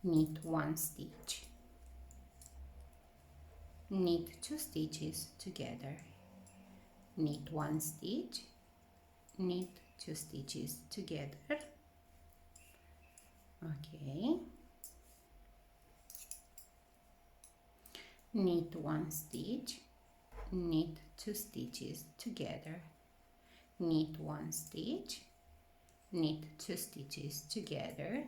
Knit 1 stitch, knit 2 stitches together. Knit 1 stitch, knit 2 stitches together. Okay. Knit 1 stitch, knit 2 stitches together. Knit 1 stitch, knit 2 stitches together,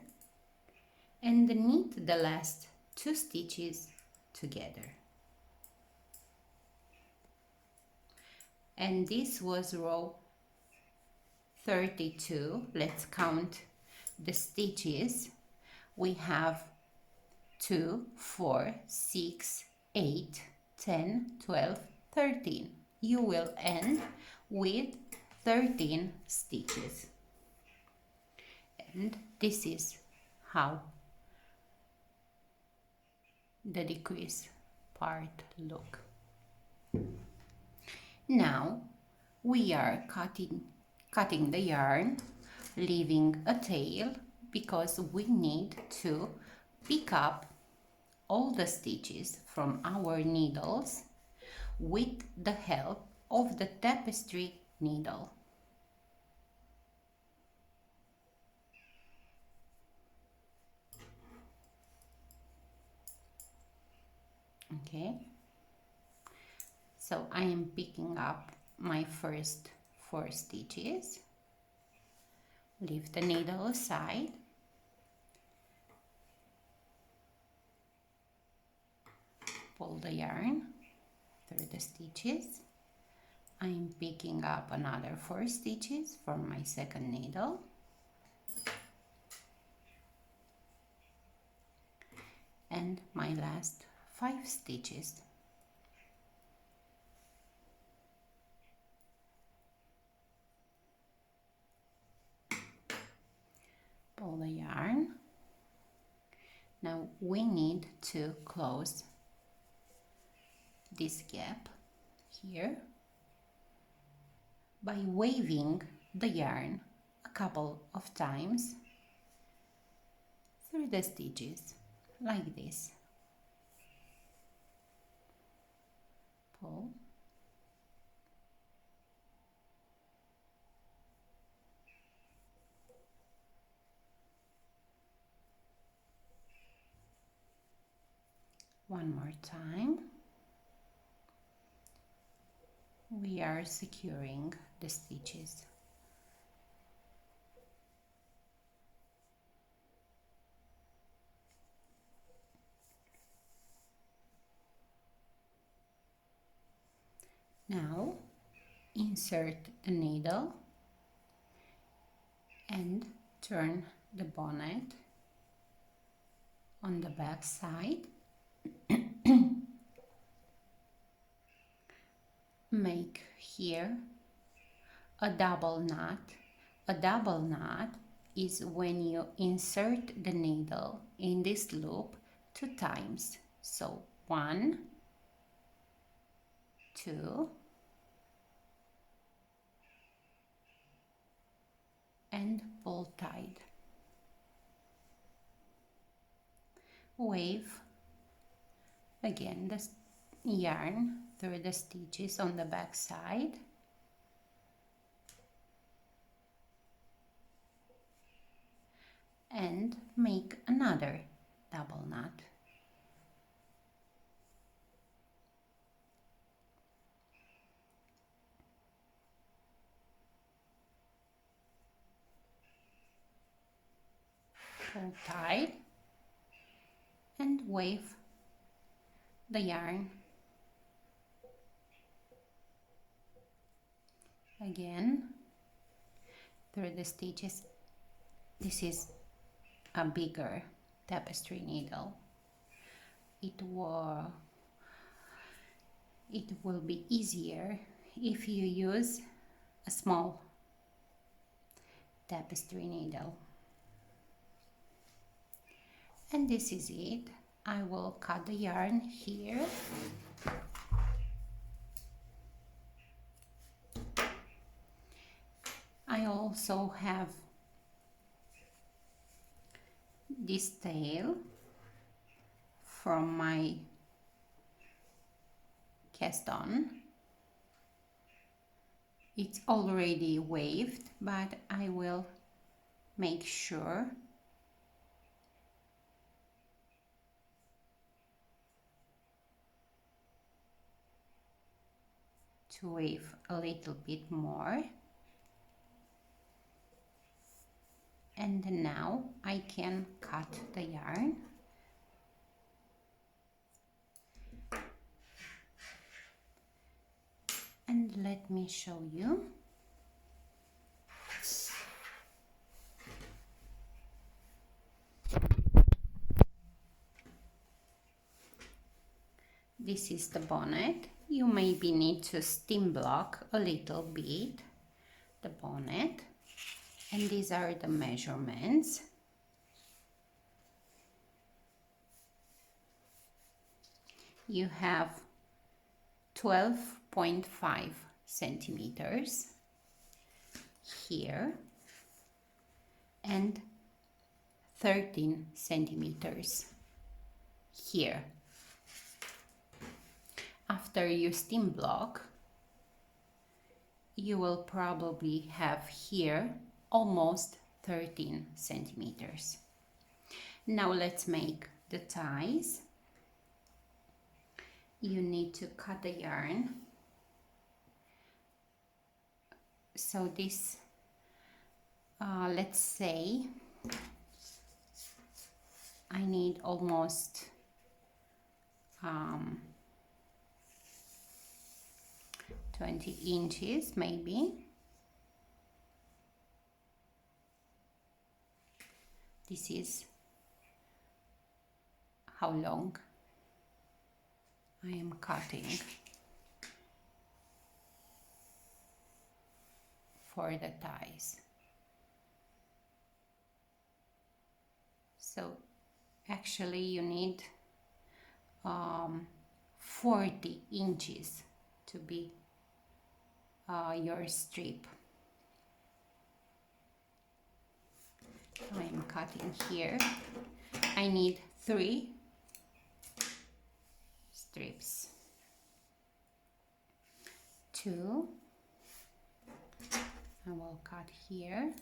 and knit the last 2 stitches together. And this was row 32. Let's count the stitches. We have 2, 4, 6, 8, 10, 12, 13. You will end with 13 stitches. And this is how the decrease part look. Now we are cutting the yarn, leaving a tail because we need to pick up all the stitches from our needles with the help of the tapestry needle. Okay, so I am picking up my first 4 stitches, leave the needle aside, pull the yarn through the stitches. I am picking up another 4 stitches from my second needle, and my last 5 stitches. Pull the yarn. Now we need to close this gap here by waving the yarn a couple of times through the stitches, like this. Pull. One more time. We are securing the stitches. Now insert the needle and turn the bonnet on the back side. Make here a double knot. A double knot is when you insert the needle in this loop 2 times. So 1, 2, and pull tight. Wave again the yarn through the stitches on the back side. And make another double knot. Pull tight and wave the yarn again through the stitches. This is a bigger tapestry needle. It will be easier if you use a small tapestry needle. And this is it. I will cut the yarn here. I also have this tail from my cast on. It's already waved, but I will make sure to wave a little bit more. And now I can cut the yarn. And let me show you. This is the bonnet. You maybe need to steam block a little bit the bonnet. And these are the measurements. You have 12.5 centimeters here and 13 centimeters here. After you steam block, you will probably have here almost 13 centimeters. Now let's make the ties. You need to cut the yarn. So this, let's say, I need almost 20 inches maybe. This is how long I am cutting for the ties. So actually you need 40 inches to be your strip. So I'm cutting here. I need 3 strips. 2. I will cut here.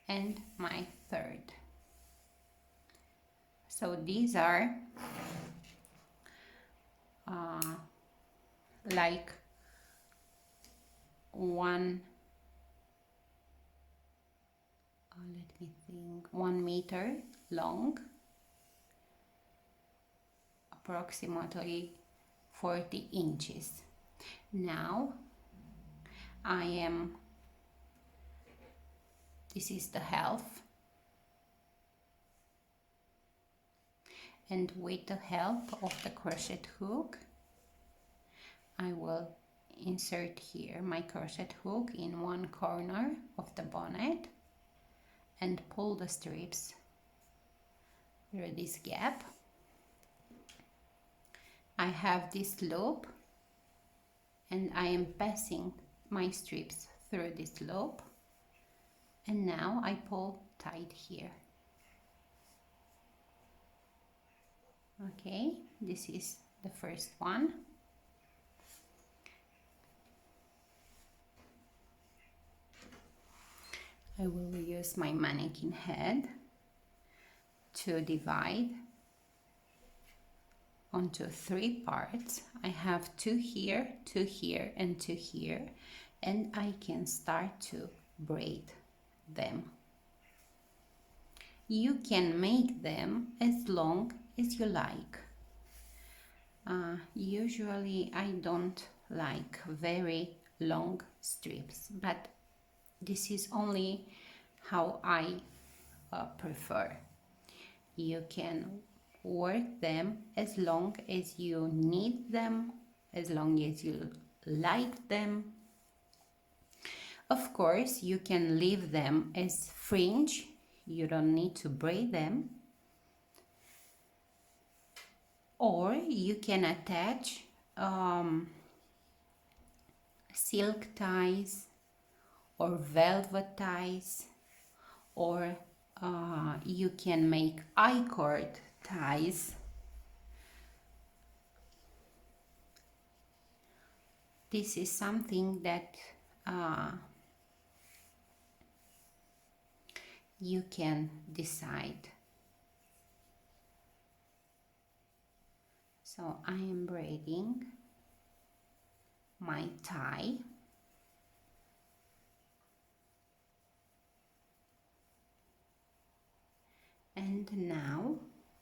And my 3rd. So these are like 1 meter long, approximately 40 inches. Now this is the half, and with the help of the crochet hook I will insert here my crochet hook in one corner of the bonnet and pull the strips through this gap. I have this loop and I am passing my strips through this loop, and now I pull tight here. Okay, this is the first one. I will use my mannequin head to divide onto 3 parts. I have 2 here, 2 here, and 2 here, and I can start to braid them. You can make them as long as you like. Usually I don't like very long strips, but this is only how I prefer. You can work them as long as you need them, as long as you like them. Of course, you can leave them as fringe. You don't need to braid them. Or you can attach silk ties or velvet ties, or you can make I-cord ties. This is something that you can decide. So I am braiding my tie. And now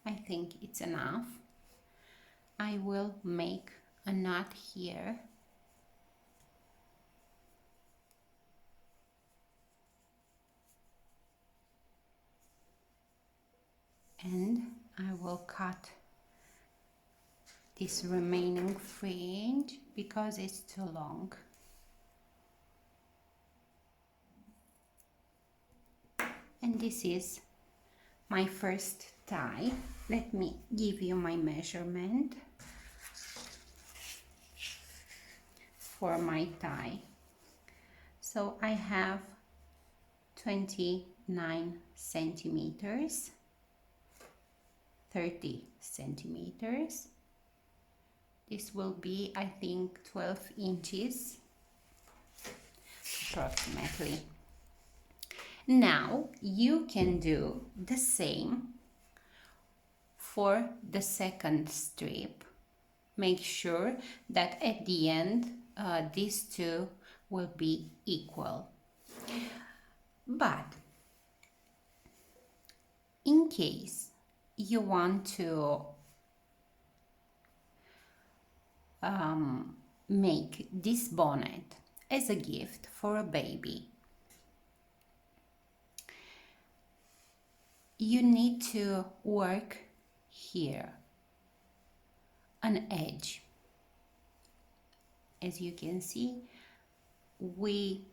I think it's enough. I will make a knot here. And I will cut this remaining fringe because it's too long. And this is my first tie. Let me give you my measurement for my tie. So I have 29 centimeters, 30 centimeters. This will be, I think, 12 inches approximately. Now you can do the same for the second strip. Make sure that at the end these two will be equal. But in case you want to make this bonnet as a gift for a baby, you need to work here an edge. As you can see, we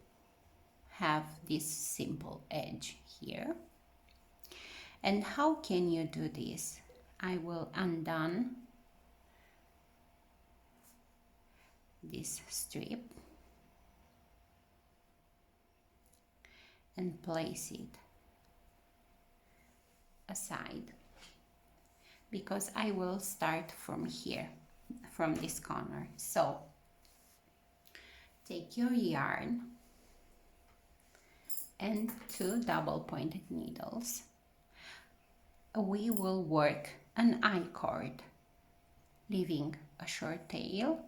have this simple edge here. And how can you do this? I will undo this strip and place it aside, because I will start from here, from this corner. So take your yarn and 2 double pointed needles. We will work an I-cord, leaving a short tail.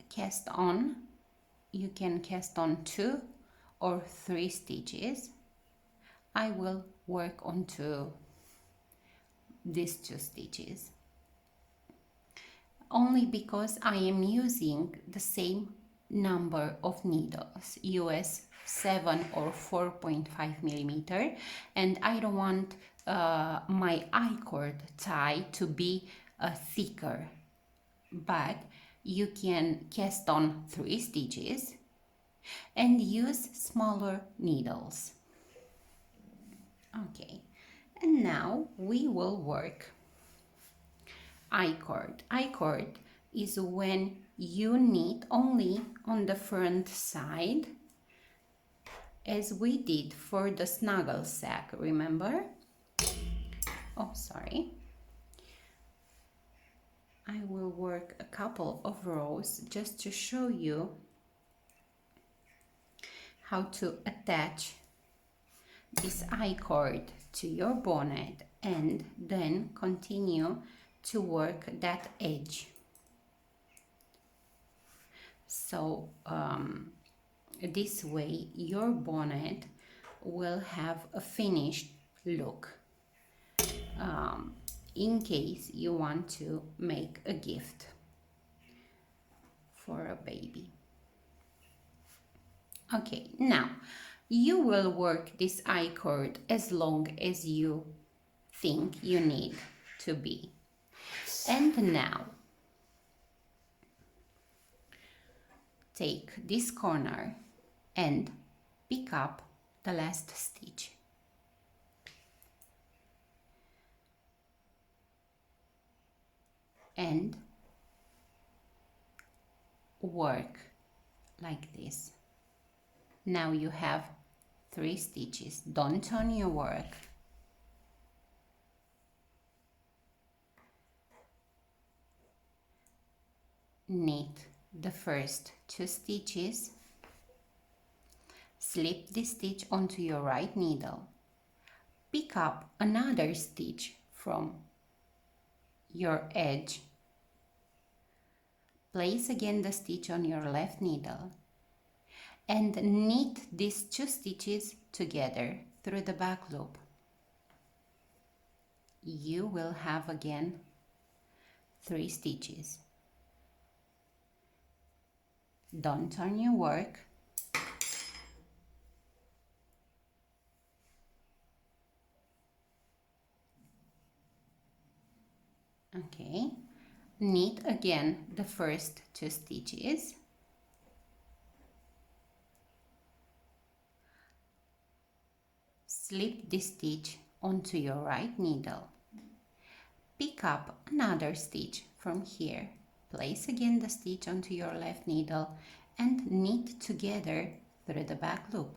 Cast on, you can cast on 2 or 3 stitches. I will work on these 2 stitches only because I am using the same number of needles, US 7 or 4.5 millimeter, and I don't want my I-cord tie to be thicker, but you can cast on 3 stitches and use smaller needles. Okay, and now we will work I-cord. I-cord is when you knit only on the front side, as we did for the snuggle sack, remember? Oh, sorry. I will work a couple of rows just to show you how to attach this I-cord to your bonnet and then continue to work that edge. So this way your bonnet will have a finished look in case you want to make a gift for a baby. Okay, now you will work this I-cord as long as you think you need to be. And now take this corner and pick up the last stitch. And work like this. Now you have 3 stitches. Don't turn your work. Knit the first 2 stitches, slip the stitch onto your right needle, pick up another stitch from your edge, place again the stitch on your left needle, and knit these 2 stitches together through the back loop. You will have again 3 stitches. Don't turn your work. Okay, knit again the first 2 stitches, slip this stitch onto your right needle, pick up another stitch from here, place again the stitch onto your left needle and knit together through the back loop.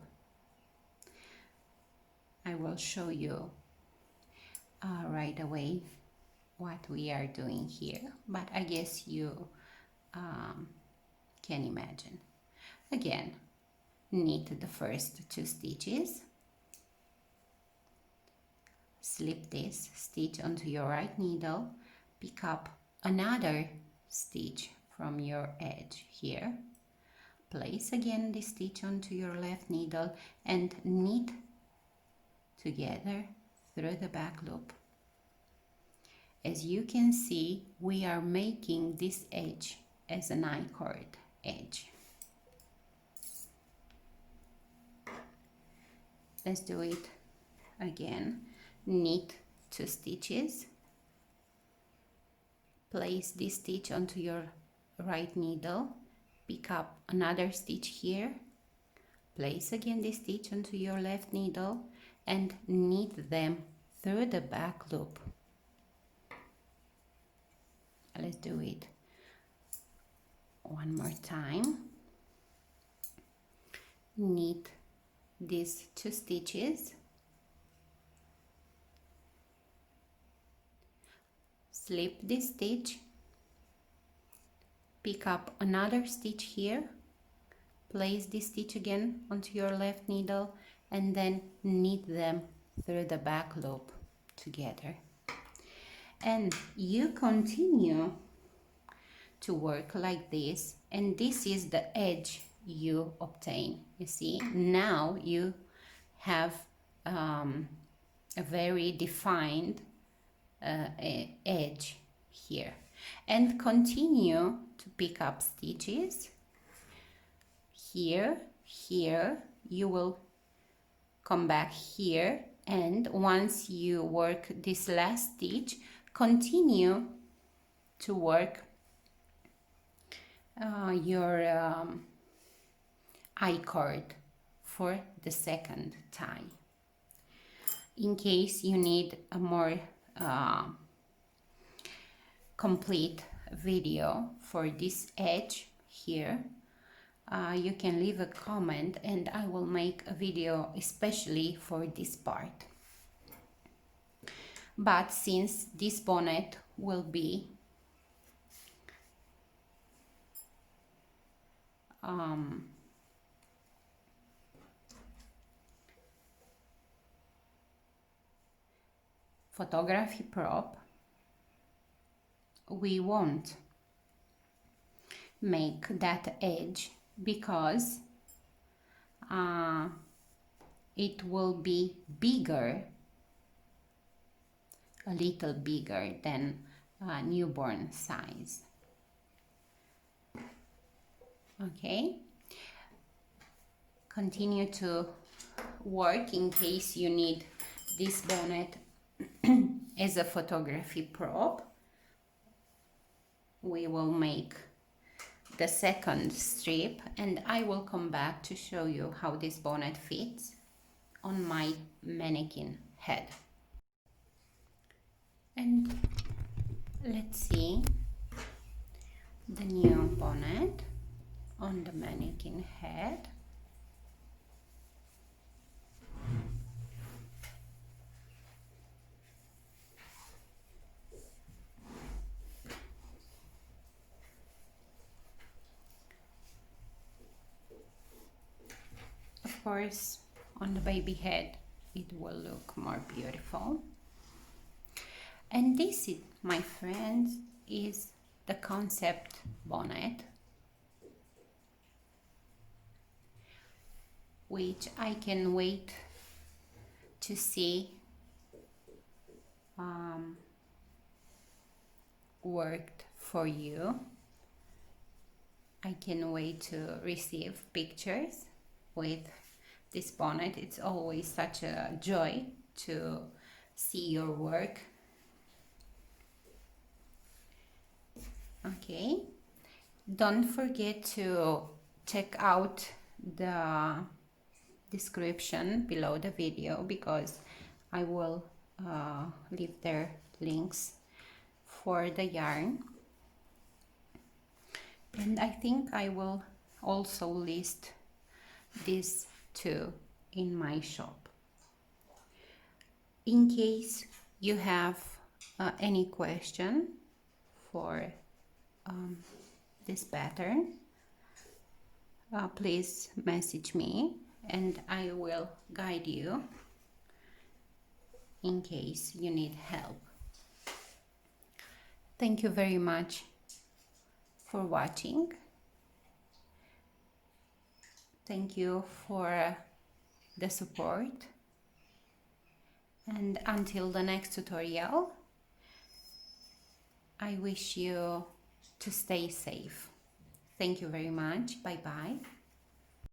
I will show you right away what we are doing here, but I guess you can imagine. Again, knit the first 2 stitches, slip this stitch onto your right needle, pick up another stitch from your edge here, place again the stitch onto your left needle and knit together through the back loop. As you can see, we are making this edge as an I-cord edge. Let's do it again. Knit 2 stitches, place this stitch onto your right needle, pick up another stitch here, place again this stitch onto your left needle and knit them through the back loop. Let's do it one more time. Knit these 2 stitches, slip this stitch, pick up another stitch here, place this stitch again onto your left needle and then knit them through the back loop together. And you continue to work like this, and this is the edge you obtain. You see, now you have a very defined edge here, and continue to pick up stitches here. You will come back here, and once you work this last stitch, continue to work your I-cord for the second tie. In case you need a more complete video for this edge here, you can leave a comment and I will make a video especially for this part. But since this bonnet will be photography prop, we won't make that edge because it will be bigger, a little bigger than newborn size. Okay, continue to work in case you need this bonnet as a photography prop. We will make the second strip and I will come back to show you how this bonnet fits on my mannequin head. And let's see the new bonnet on the mannequin head. Of course, on the baby head it will look more beautiful. And this, my friends, is the Concept Bonnet, which I can wait to see worked for you. I can wait to receive pictures with this bonnet. It's always such a joy to see your work. Okay, don't forget to check out the description below the video, because I will leave there links for the yarn, and I think I will also list these two in my shop. In case you have any question for this pattern, please message me and I will guide you in case you need help. Thank you very much for watching. Thank you for the support, and until the next tutorial, I wish you to stay safe. Thank you very much. Bye bye.